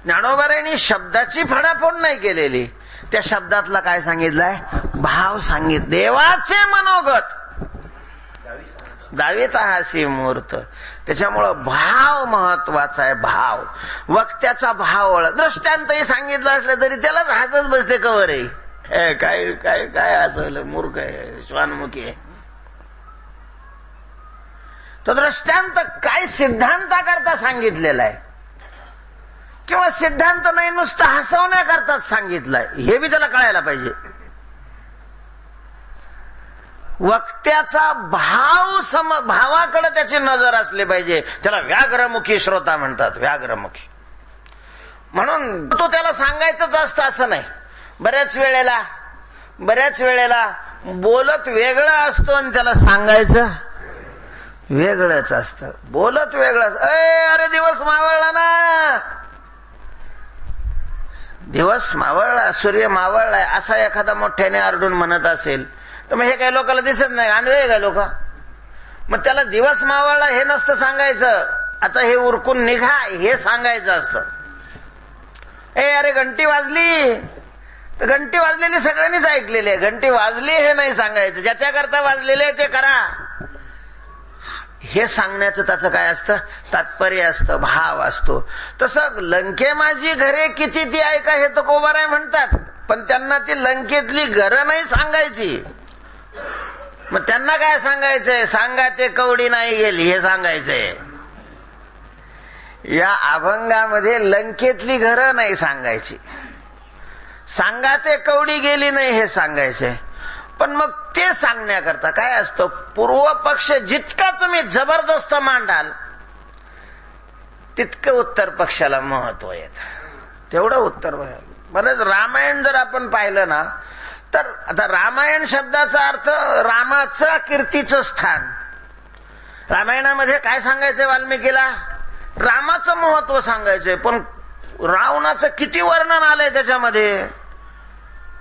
ज्ञानोबारायांनी शब्दाची फाडाफोड नाही केलेली, त्या शब्दातला काय सांगितलंय, भाव सांगितले. देवाचे मनोगत दाविता हासी मूर्त. त्याच्यामुळं भाव महत्वाचा आहे. भाव, वक्त्याचा भाव ओळख. दृष्टांतही सांगितलं असलं तरी त्यालाच हसत बसते कवर आहे. काय काय काय असं मूर्ख आहे, श्वानमुखी आहे. तो दृष्टांत काय सिद्धांताकरता सांगितलेला आहे किंवा सिद्धांत नाही, नुसतं हसवण्याकरता सांगितलंय, हे बी त्याला कळायला पाहिजे. वक्त्याचा भाव भावाकडे त्याची नजर असली पाहिजे. त्याला व्याघ्रमुखी श्रोता म्हणतात, व्याघ्रमुखी. म्हणून तो त्याला सांगायचंच असतं असं नाही. बऱ्याच वेळेला बोलत वेगळं असतो आणि त्याला सांगायचं वेगळंच असतं. बोलत वेगळं, अरे दिवस मावळला ना, दिवस मावळला, सूर्य मावळलाय असा एखादा मोठ्याने आरडून म्हणत असेल तर मग हे काही लोकांना दिसत नाही, आंधळे आहे का लोक. मग त्याला दिवस मावळला हे नसतं सांगायचं, आता हे उरकून निघा हे सांगायचं असतं. अरे घंटी वाजली, तर घंटी वाजलेली सगळ्यांनीच ऐकलेली आहे, घंटी वाजली हे नाही सांगायचं. ज्याच्याकरता वाजलेले ते करा हे सांगण्याचं त्याचं काय असतं, तात्पर्य असतं, भाव असतो. तसं लंके माझी घरे किती ती ऐका हे तर कोबाराय म्हणतात, पण त्यांना ती लंकेतली घरं नाही सांगायची. मग त्यांना काय सांगायचंय, सांगा ते कवडी नाही गेली हे सांगायचंय. या अभंगामध्ये लंकेतली घरं नाही सांगायची, सांगा ते कवडी गेली नाही हे सांगायचंय. पण मग ते सांगण्याकरता काय असतं, पूर्व पक्ष जितका तुम्ही जबरदस्त मांडाल तितकं उत्तर पक्षाला महत्व येत, तेवढं उत्तर. बरंच रामायण जर आपण पाहिलं ना, तर आता रामायण शब्दाचा अर्थ रामाचं कीर्तीचं स्थान. रामायणामध्ये काय सांगायचंय वाल्मिकीला, रामाचं महत्व सांगायचंय. पण रावणाचं किती वर्णन आलंय त्याच्यामध्ये,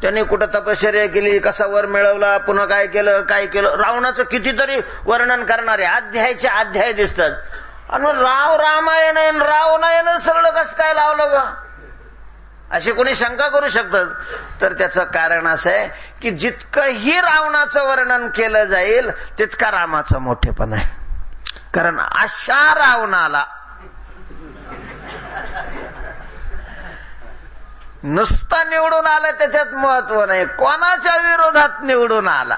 त्यांनी कुठं तपश्चर्या केली, कसा वर मिळवला, पुन्हा काय केलं काय केलं, रावणाचं कितीतरी वर्णन करणारे अध्यायचे अध्याय दिसतात. आणि रामायण रावणायण सगळं कसं काय लावलं बा, अशी कोणी शंका करू शकतात. तर त्याचं कारण असं आहे की जितकंही रावणाचं वर्णन केलं जाईल तितका रामाचं मोठेपण आहे. कारण अशा रावणाला नुसता निवडून आला त्याच्यात महत्व नाही, कोणाच्या विरोधात निवडून आला.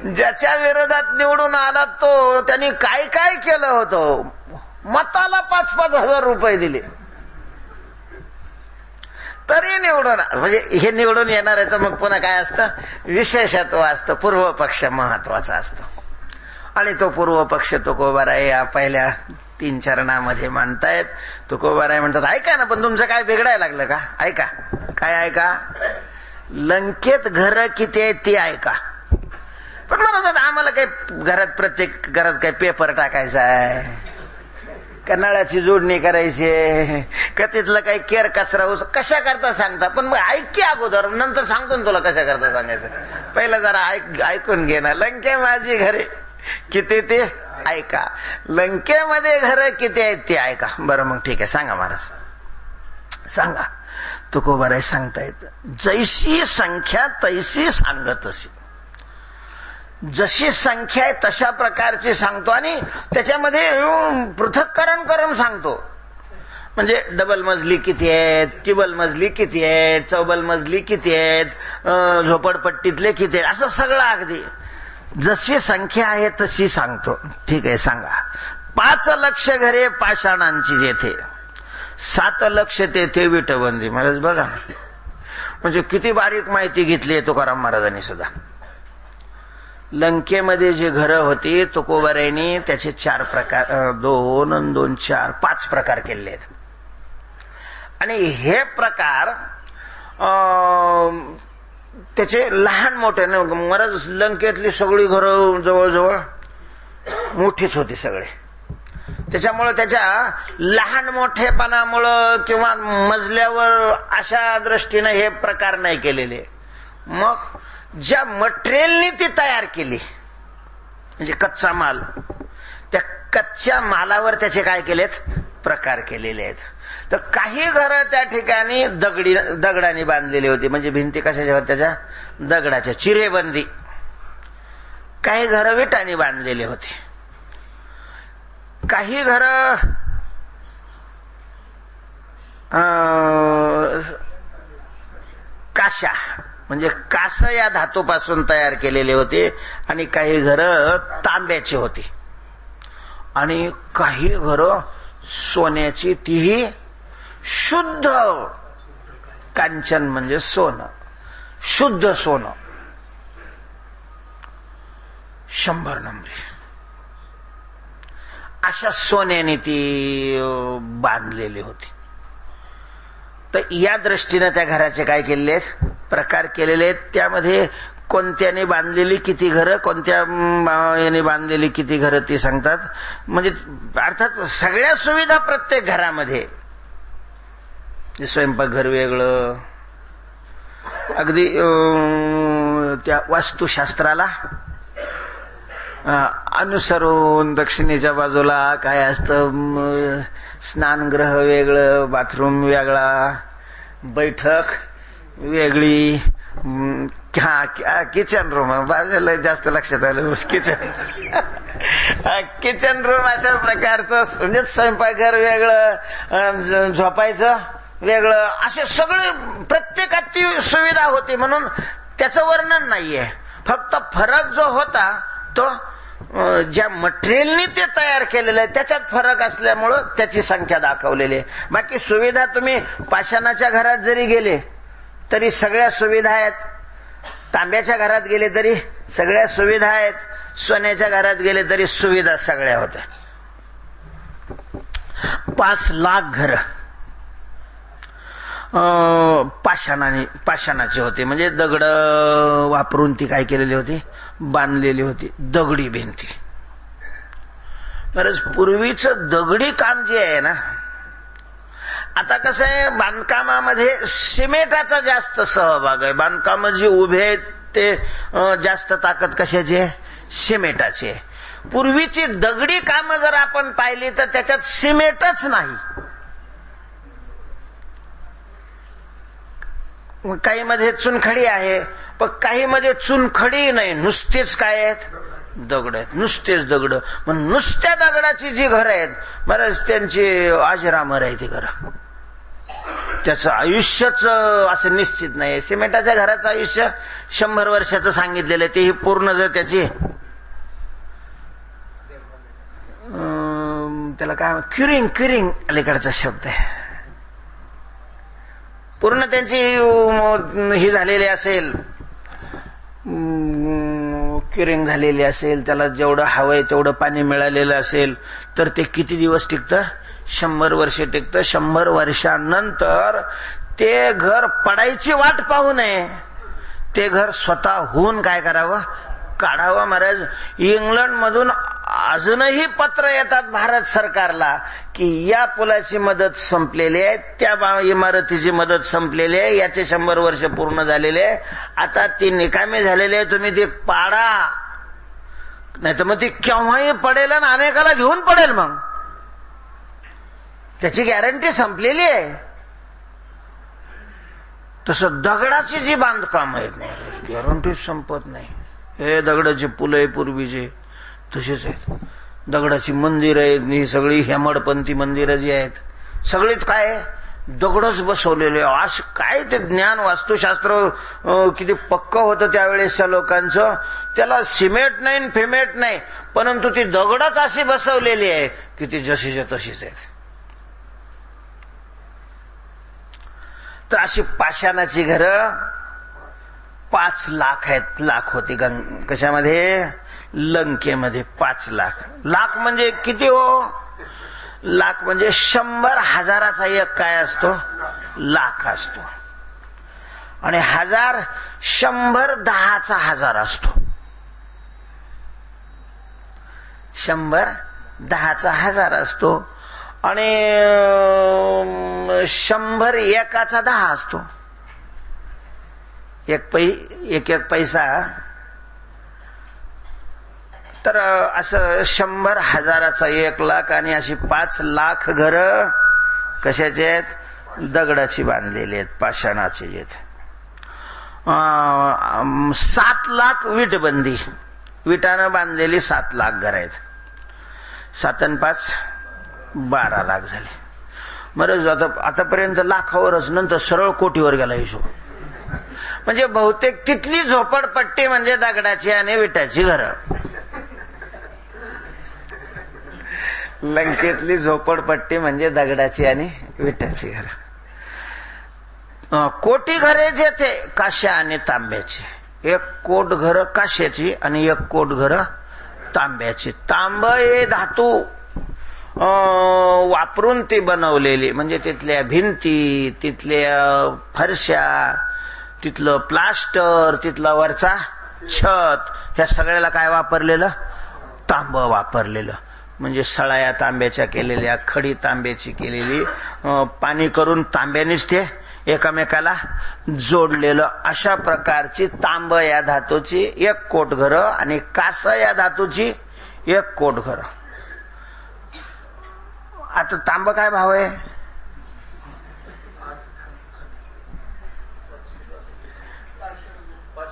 ज्याच्या विरोधात निवडून आला तो त्यांनी काय काय केलं होतं, मताला 5-5 हजार रुपये दिले तरी निवडून, म्हणजे हे निवडून येणाऱ्याचं मग पुन्हा काय असतं, विशेषत्व असतं, पूर्व पक्ष महत्वाचा असतो. आणि तो पूर्व पक्ष तुकोबाराय या पहिल्या 3 चरणामध्ये मांडतायत. तुकोबाराय म्हणतात, ऐका ना, पण तुमचं काय बिघडायला लागलं का, ऐका. काय ऐका, लंकेत घर किती आहेत ती ऐका. पण म्हणतात आम्हाला काही घरात, प्रत्येक घरात काही पेपर टाकायचा आहे का, नळाची जोडणी करायची का, तिथलं काही केर कचरा कशा करता सांगता. पण मग ऐक की अगोदर, नंतर सांगतो ना तुला कशा करता सांगायचं. पहिलं जरा ऐकून घे ना. लंके माझी घरे किती ते ऐका, लंकेमध्ये घर किती आहेत ते ऐका. बरं मग ठीक आहे, सांगा महाराज, सांगा. तुकोबाराय सांगतायत, जैशी संख्या तैशी सांगत असे. जशी संख्या आहे तशा प्रकारची सांगतो आणि त्याच्यामध्ये पृथक्करण करून सांगतो. म्हणजे डबल मजली किती आहेत, ट्रिबल मजली किती आहेत, चौबल मजली किती आहेत, झोपडपट्टीतले किती आहेत, असं सगळं अगदी जशी संख्या आहे तशी सांगतो. ठीक आहे, सांगा. 5 लक्ष घरे पाषाणांची जेथे, 7 लक्ष तेथे विटबंदी. महाराज बघा, म्हणजे किती बारीक माहिती घेतली आहे तुकाराम महाराजांनी सुद्धा. लंकेमध्ये जी घरं होती तुकोबारायांनी त्याचे 4 प्रकार, 2 आणि 2 4 5 प्रकार केले आहेत. आणि हे प्रकार त्याचे लहान मोठे. महाराज लंकेतली सगळी घरं जवळजवळ मोठीच होती सगळे. त्याच्यामुळे त्याच्या लहान मोठेपणामुळं किंवा मजल्यावर अशा दृष्टीने हे प्रकार नाही केलेले. मग ज्या मटेरियलनी ती तयार केली म्हणजे कच्चा माल, त्या कच्च्या मालावर त्याचे काय केलेत प्रकार केलेले आहेत. तर काही घरं त्या ठिकाणी दगडाने बांधलेली होती, म्हणजे भिंती कशाच्या होत्या त्याच्या दगडाच्या, चिरेबंदी. काही घरं विटाने बांधलेली होती, काही घरं काशा म्हणजे कास या धातूपासून तयार केलेले होते, आणि काही घरं तांब्याची होती, आणि काही घरं सोन्याची, तीही शुद्ध कांचन म्हणजे सोनं, शुद्ध सोनं 100 नंबरी. अशा सोन्याने ती बांधलेली होती. तर या दृष्टीने त्या घराचे काय केलेले आहेत प्रकार केलेले आहेत. त्यामध्ये कोणत्याने बांधलेली किती घरं, कोणत्या याने बांधलेली किती घरं ती सांगतात. म्हणजे अर्थात सगळ्या सुविधा प्रत्येक घरामध्ये. स्वयंपाकघर वेगळं, अगदी त्या वास्तुशास्त्राला अनुसरून दक्षिणेच्या बाजूला काय असतं, स्नानगृह वेगळं, बाथरूम वेगळा, बैठक वेगळी, किचन रूम बाजूला जास्त लक्षात आलं, किचन रूम अशा प्रकारचं. म्हणजे स्वयंपाकघर वेगळं, झोपायचं वेगळं, असे सगळे प्रत्येकाची सुविधा होती. म्हणून त्याचं वर्णन नाहीये. फक्त फरक जो होता तो ज्या मटेरियलनी ते तयार केलेलं आहे त्याच्यात फरक असल्यामुळं त्याची संख्या दाखवलेली आहे. बाकी सुविधा तुम्ही पाषाणाच्या घरात जरी गेले तरी सगळ्या सुविधा आहेत, तांब्याच्या घरात गेले तरी सगळ्या सुविधा आहेत, सोन्याच्या घरात गेले तरी सुविधा सगळ्या होत्या. 5 लाख घर पाषाणाची होती, म्हणजे दगड वापरून ती काय केलेली होती बांधलेली होती, दगडी भिंती. बरंच पूर्वीचं दगडी काम जे आहे ना, आता कसं आहे बांधकामामध्ये सिमेंटाचा जास्त सहभाग आहे. बांधकाम जे उभे आहेत ते जास्त ताकद कशाची आहे सिमेंटाची आहे. पूर्वीची दगडी कामं जर आपण पाहिली तर त्याच्यात सिमेंटच नाही. काही मध्ये चुनखडी आहे, पण काही मध्ये चुनखडी नाही, नुसतेच काय आहेत दगड आहेत, नुसतेच दगड. मग नुसत्या दगडाची जी घरं आहेत बरंच त्यांची अजरामर आहे ती घरं. त्याचं आयुष्यच असं निश्चित नाही. सिमेंटाच्या घराचं आयुष्य 100 वर्षाचं सांगितलेलं आहे. तेही पूर्ण जर त्याची त्याला काय क्युरिंग अलीकडचा शब्द आहे, पूर्ण त्यांची ही झालेली असेल, क्युरिंग झालेली असेल, त्याला जेवढं हवंय तेवढं पाणी मिळालेलं असेल तर ते किती दिवस टिकतं 100 वर्ष टिकतं. 100 वर्षानंतर ते घर पडायची वाट पाहू नये, ते घर स्वतःहून काय करावं काढावं. महाराज इंग्लंड मधून अजूनही पत्र येतात भारत सरकारला की या पुलाची मदत संपलेली आहे, त्या इमारतीची मदत संपलेली आहे, याचे 100 वर्ष पूर्ण झालेले आहे, आता ती निकामी झालेली आहे, तुम्ही ती पाडा, नाही तर मग ती केव्हाही पडेल आणि अनेकाला घेऊन पडेल. मग त्याची गॅरंटी संपलेली आहे. तसं दगडाची जी बांधकाम आहेत गॅरंटी संपत नाही. हे दगडाचे पुलं आहे पूर्वीचे तसेच आहेत, दगडाची मंदिर आहेत, ही सगळी हेमडपंथी मंदिरं जी आहेत सगळीच काय दगडच बसवलेले. असं काय ते ज्ञान वास्तुशास्त्र किती पक्क होतं त्यावेळेसच्या लोकांचं. त्याला सिमेंट नाही फेमेट नाही, परंतु ती दगडच अशी बसवलेली आहे की ती जशीच्या तशीच आहे. तर अशी पाषाणाची घरं 5 लाख आहेत. लाख होती कशामध्ये? लंकेमध्ये 5 लाख. लाख म्हणजे किती हो? लाख म्हणजे 100,000चा एक काय असतो? लाख असतो. आणि 1000 100 10चा 1000 असतो. 100 10चा 1000 असतो. आणि 100 एकाचा 10 असतो. एक पैसा. तर असं 100,000चा 1 लाख आणि अशी 5 लाख घर कशाचे आहेत? दगडाची बांधलेली आहेत, पाषाणाची आहेत. 7 लाख विटबंदी, विटानं बांधलेली 7 लाख घर आहेत. 7 आणि 5 12 लाख झाले. बरं, आतापर्यंत लाखावरच, नंतर सरळ कोटीवर गेला हिशोब. म्हणजे बहुतेक तिथली झोपडपट्टी म्हणजे दगडाची आणि विटाची घरं. लंकेतली झोपडपट्टी म्हणजे दगडाची आणि विटाची घरं. कोटी घरे जेथे काश्या आणि तांब्याची. 1 कोट घरं काश्याची आणि 1 कोट घरं तांब्याची. तांब हे धातू वापरून ती बनवलेली, म्हणजे तिथल्या भिंती, तिथल्या फरशा, तिथलं प्लास्टर, तिथला वरचा छत, ह्या सगळ्याला काय वापरलेलं? तांब वापरलेलं. म्हणजे सळाया तांब्याच्या केलेल्या, खडी तांब्याची केलेली, पाणी करून तांब्यानेच ते एकमेकाला जोडलेलं. अशा प्रकारची तांब या धातूची 1 कोट घरं आणि कास या धातूची 1 कोट घरं. आता तांब काय भाव आहे?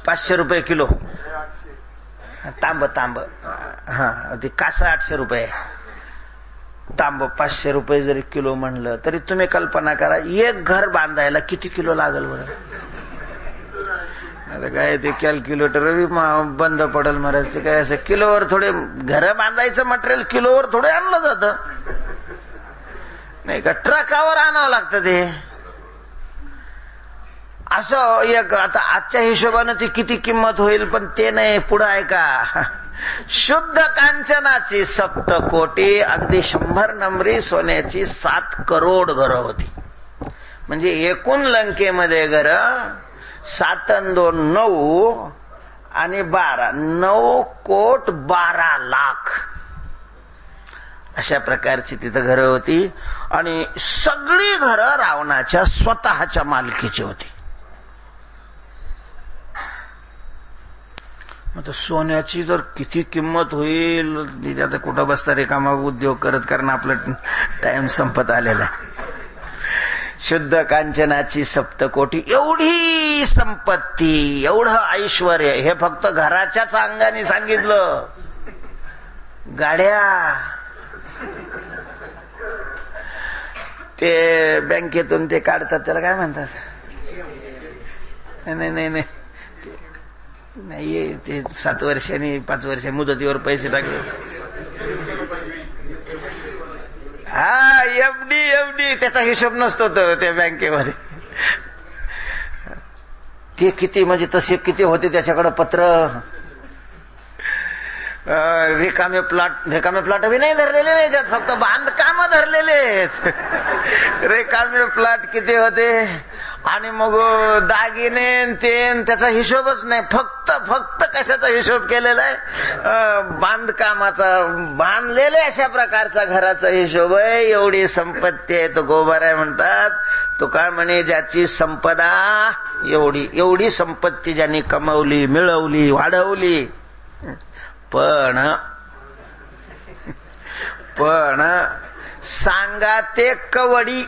₹500 किलो. तांब हा, ती कासा 800 रुपये. तांब 500 रुपये जरी किलो म्हणलं तरी तुम्ही कल्पना करा, 1 घर बांधायला किती किलो लागल बरं? आता काय ते कॅल्क्युलेटर बंद पडेल महाराज. ते काय असं किलोवर थोडे घर बांधायचं मटेरियल किलोवर थोडे आणलं जातं नाही का? ट्रकावर आणावं लागतं ते. असं एक आता आजच्या हिशोबानं ती किती किंमत होईल, पण ते नाही. पुढं आहे का? शुद्ध कांचनाची 7 कोटी, अगदी 100 नंबरी सोन्याची 7 करोड घरं होती. म्हणजे एकूण लंकेमध्ये घरं 7 आणि 2 9 आणि 12 9 कोट 12 लाख अशा प्रकारची तिथं घरं होती. आणि सगळी घरं रावणाच्या स्वतःच्या मालकीची होती. आता सोन्याची जर किती किंमत होईल, आता कुठं बसता रिकामा उद्योग करत, कारण आपला टाइम संपत आलेला. शुद्ध कांचनाची 7 कोटी, एवढी संपत्ती, एवढं ऐश्वर, हे फक्त घराच्याच अंगाने सांगितलं. गाड्या, ते बँकेतून ते काढतात, त्याला काय म्हणतात? नाही नाही, ते 7 वर्षांनी 5 वर्ष मुदतीवर पैसे टाकले. हा, एफडी त्याचा हिशोब नसतो त्या बँकेमध्ये. ते किती, म्हणजे तसे किती होते त्याच्याकडे पत्र. रिकामे प्लॉट बी नाही धरलेले नाही, फक्त बांधकाम धरलेले आहेत. रिकामे प्लॉट किती होते, आणि मग दागिने ते त्याचा हिशोबच नाही. फक्त कशाचा हिशोब केलेला आहे? बांधकामाचा, बांधलेले अशा प्रकारचा घराचा हिशोब आहे. एवढी संपत्ती आहे. तो गोबर आहे म्हणतात. तो काय म्हणे, ज्याची संपदा एवढी संपत्ती ज्यांनी कमवली, मिळवली, वाढवली, पण सांगा ते कवडी.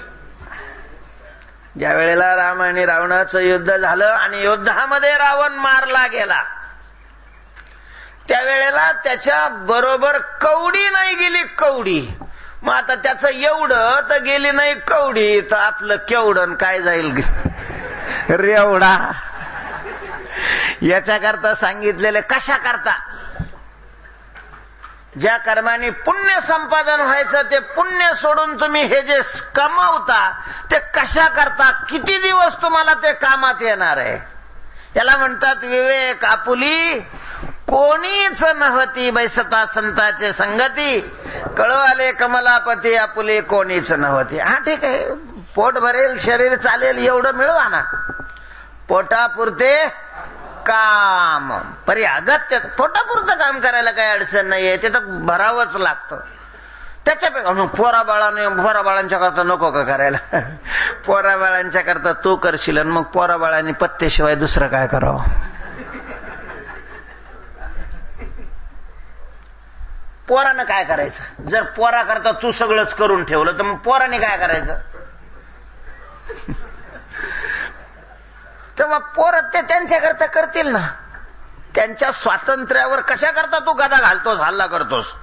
ज्या वेळेला राम आणि रावणाचं युद्ध झालं आणि युद्धामध्ये रावण मारला गेला, त्यावेळेला त्याच्या बरोबर कवडी नाही गेली. कवडी मग आता त्याचं एवढं तर गेली नाही कवडी, तर आपलं केवढं काय जाईल रेवडा. याच्याकरता सांगितलेले कशा करता, ज्या कर्माने पुण्य संपादन व्हायचं ते पुण्य सोडून तुम्ही हे जे कमावता ते कशा करता, किती दिवस तुम्हाला ते कामात येणार आहे. याला म्हणतात विवेक. आपुली कोणीच नव्हती बैसता संताचे संगती, कळवाले कमलापती आपुली कोणीच नव्हती. हा ठीक आहे, पोट भरेल शरीर चालेल एवढं मिळवा ना, पोटापुरते काम परी अगत्य. पोटापुरतं काम करायला काही अडचण नाहीये, ते तर भरावंच लागतं. त्याच्यापेक्षा पोराबाळांच्या करता नको का करायला, पोराबाळांच्या करता तू करशील आणि मग पोराबाळांनी पत्तेशिवाय दुसरं काय करावं. पोरानं काय करायचं, जर पोरा करता तू सगळंच करून ठेवलं तर मग पोराने काय करायचं. तेव्हा पोरं ते त्यांच्या करता करतील ना, त्यांच्या स्वातंत्र्यावर कशा करता तू गदा घालतोस, हल्ला करतोस.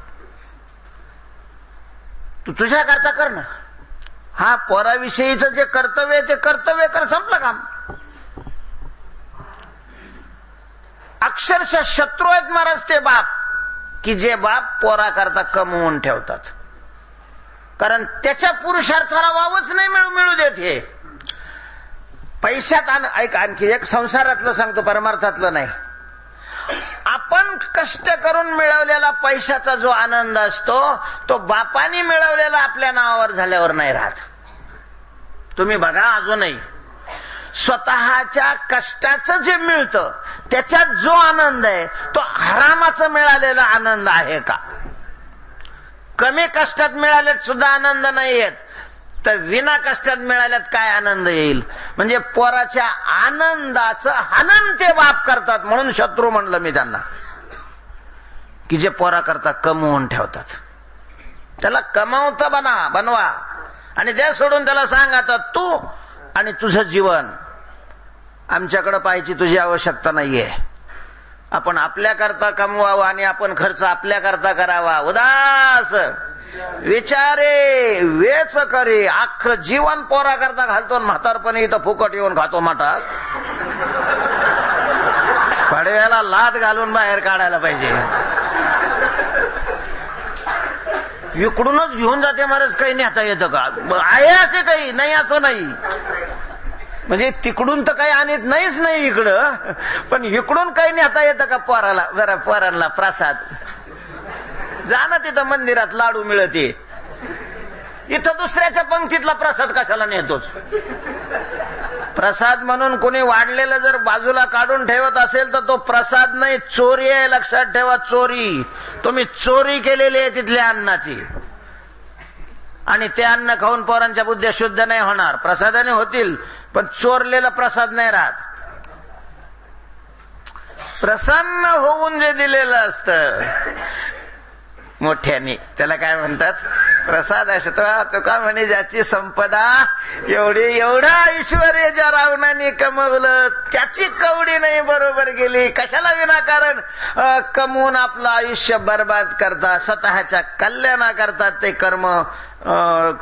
तू तुझ्या करता कर ना. हा पोराविषयीचं जे कर्तव्य ते कर्तव्य कर, संपलं काम. अक्षरशः शत्रू आहेत महाराज ते बाप, की जे बाप पोरा करता कमवून ठेवतात, कारण त्याच्या पुरुषार्थाला वावच नाही मिळू देत. हे पैशात ऐक, आणखी एक संसारातलं सांगतो, परमार्थातलं नाही. आपण कष्ट करून मिळवलेला पैशाचा जो आनंद असतो तो बापाने मिळवलेला आपल्या नावावर झाल्यावर नाही राहत. तुम्ही बघा, अजूनही स्वतःच्या कष्टाचं जे मिळतं त्याच्यात जो आनंद आहे तो हरामाचा मिळालेला आनंद आहे का. कमी कष्टात मिळालेत सुद्धा आनंद नाही येत, तर विना कष्टात मिळाल्यात काय आनंद येईल. म्हणजे पोराच्या आनंदाचं हनन ते बाप करतात. म्हणून शत्रू म्हणलं मी त्यांना, की जे पोरा करता कमवून ठेवतात. त्याला कमावता बनवा आणि द्या सोडून. त्याला सांग आता तू आणि तुझं जीवन आमच्याकडे पाहायची तुझी आवश्यकता नाहीये. आपण आपल्या करता कमवावं आणि आपण खर्च आपल्या करता करावा. उदास विचारे वेच करे, अख्खं जीवन पोरा करता घालतो, म्हातारपणी इथं फुकट येऊन खातो मठात. पडव्याला लाद घालून बाहेर काढायला पाहिजे. इकडूनच घेऊन जाते महाराज, काही नेता येतं का, आहे असे काही नाही, असं नाही. म्हणजे तिकडून तर काही आणत नाहीच नाही इकडं, पण इकडून काही नेता येतं का पोराला. जरा पोरांना प्रसाद जा ना, तिथं मंदिरात लाडू मिळते, इथं दुसऱ्याच्या पंक्तीतला प्रसाद कशाला नेतोच. प्रसाद म्हणून कोणी वाढलेलं जर बाजूला काढून ठेवत असेल तर तो प्रसाद नाही, चोरी आहे. लक्षात ठेवा, चोरी. तुम्ही चोरी केलेली आहे तिथल्या अन्नाची, आणि ते अन्न खाऊन पोरांच्या बुद्ध्या शुद्ध नाही होणार. प्रसादाने होतील पण चोरलेला प्रसाद नाही राहत. प्रसन्न होऊन जे दिलेलं असतं मोठ्याने, त्याला काय म्हणतात, प्रसाद असतो. तो का म्हणे, ज्याची संपदा एवढा ऐश्वर्य ज्या रावणाने कमवलं त्याची कवडी नाही बरोबर गेली. कशाला विनाकारण कमवून आपलं आयुष्य बर्बाद करता. स्वतःच्या कल्याणाकरता ते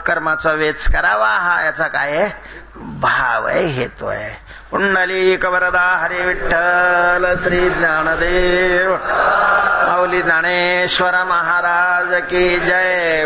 कर्माचा वेच करावा, हा याचा काय भाव आहे, हेतू आहे. पुंडलिक वरदा हरी विठ्ठल श्री ज्ञानदेव माऊली ज्ञानेश्वर महाराज की जय.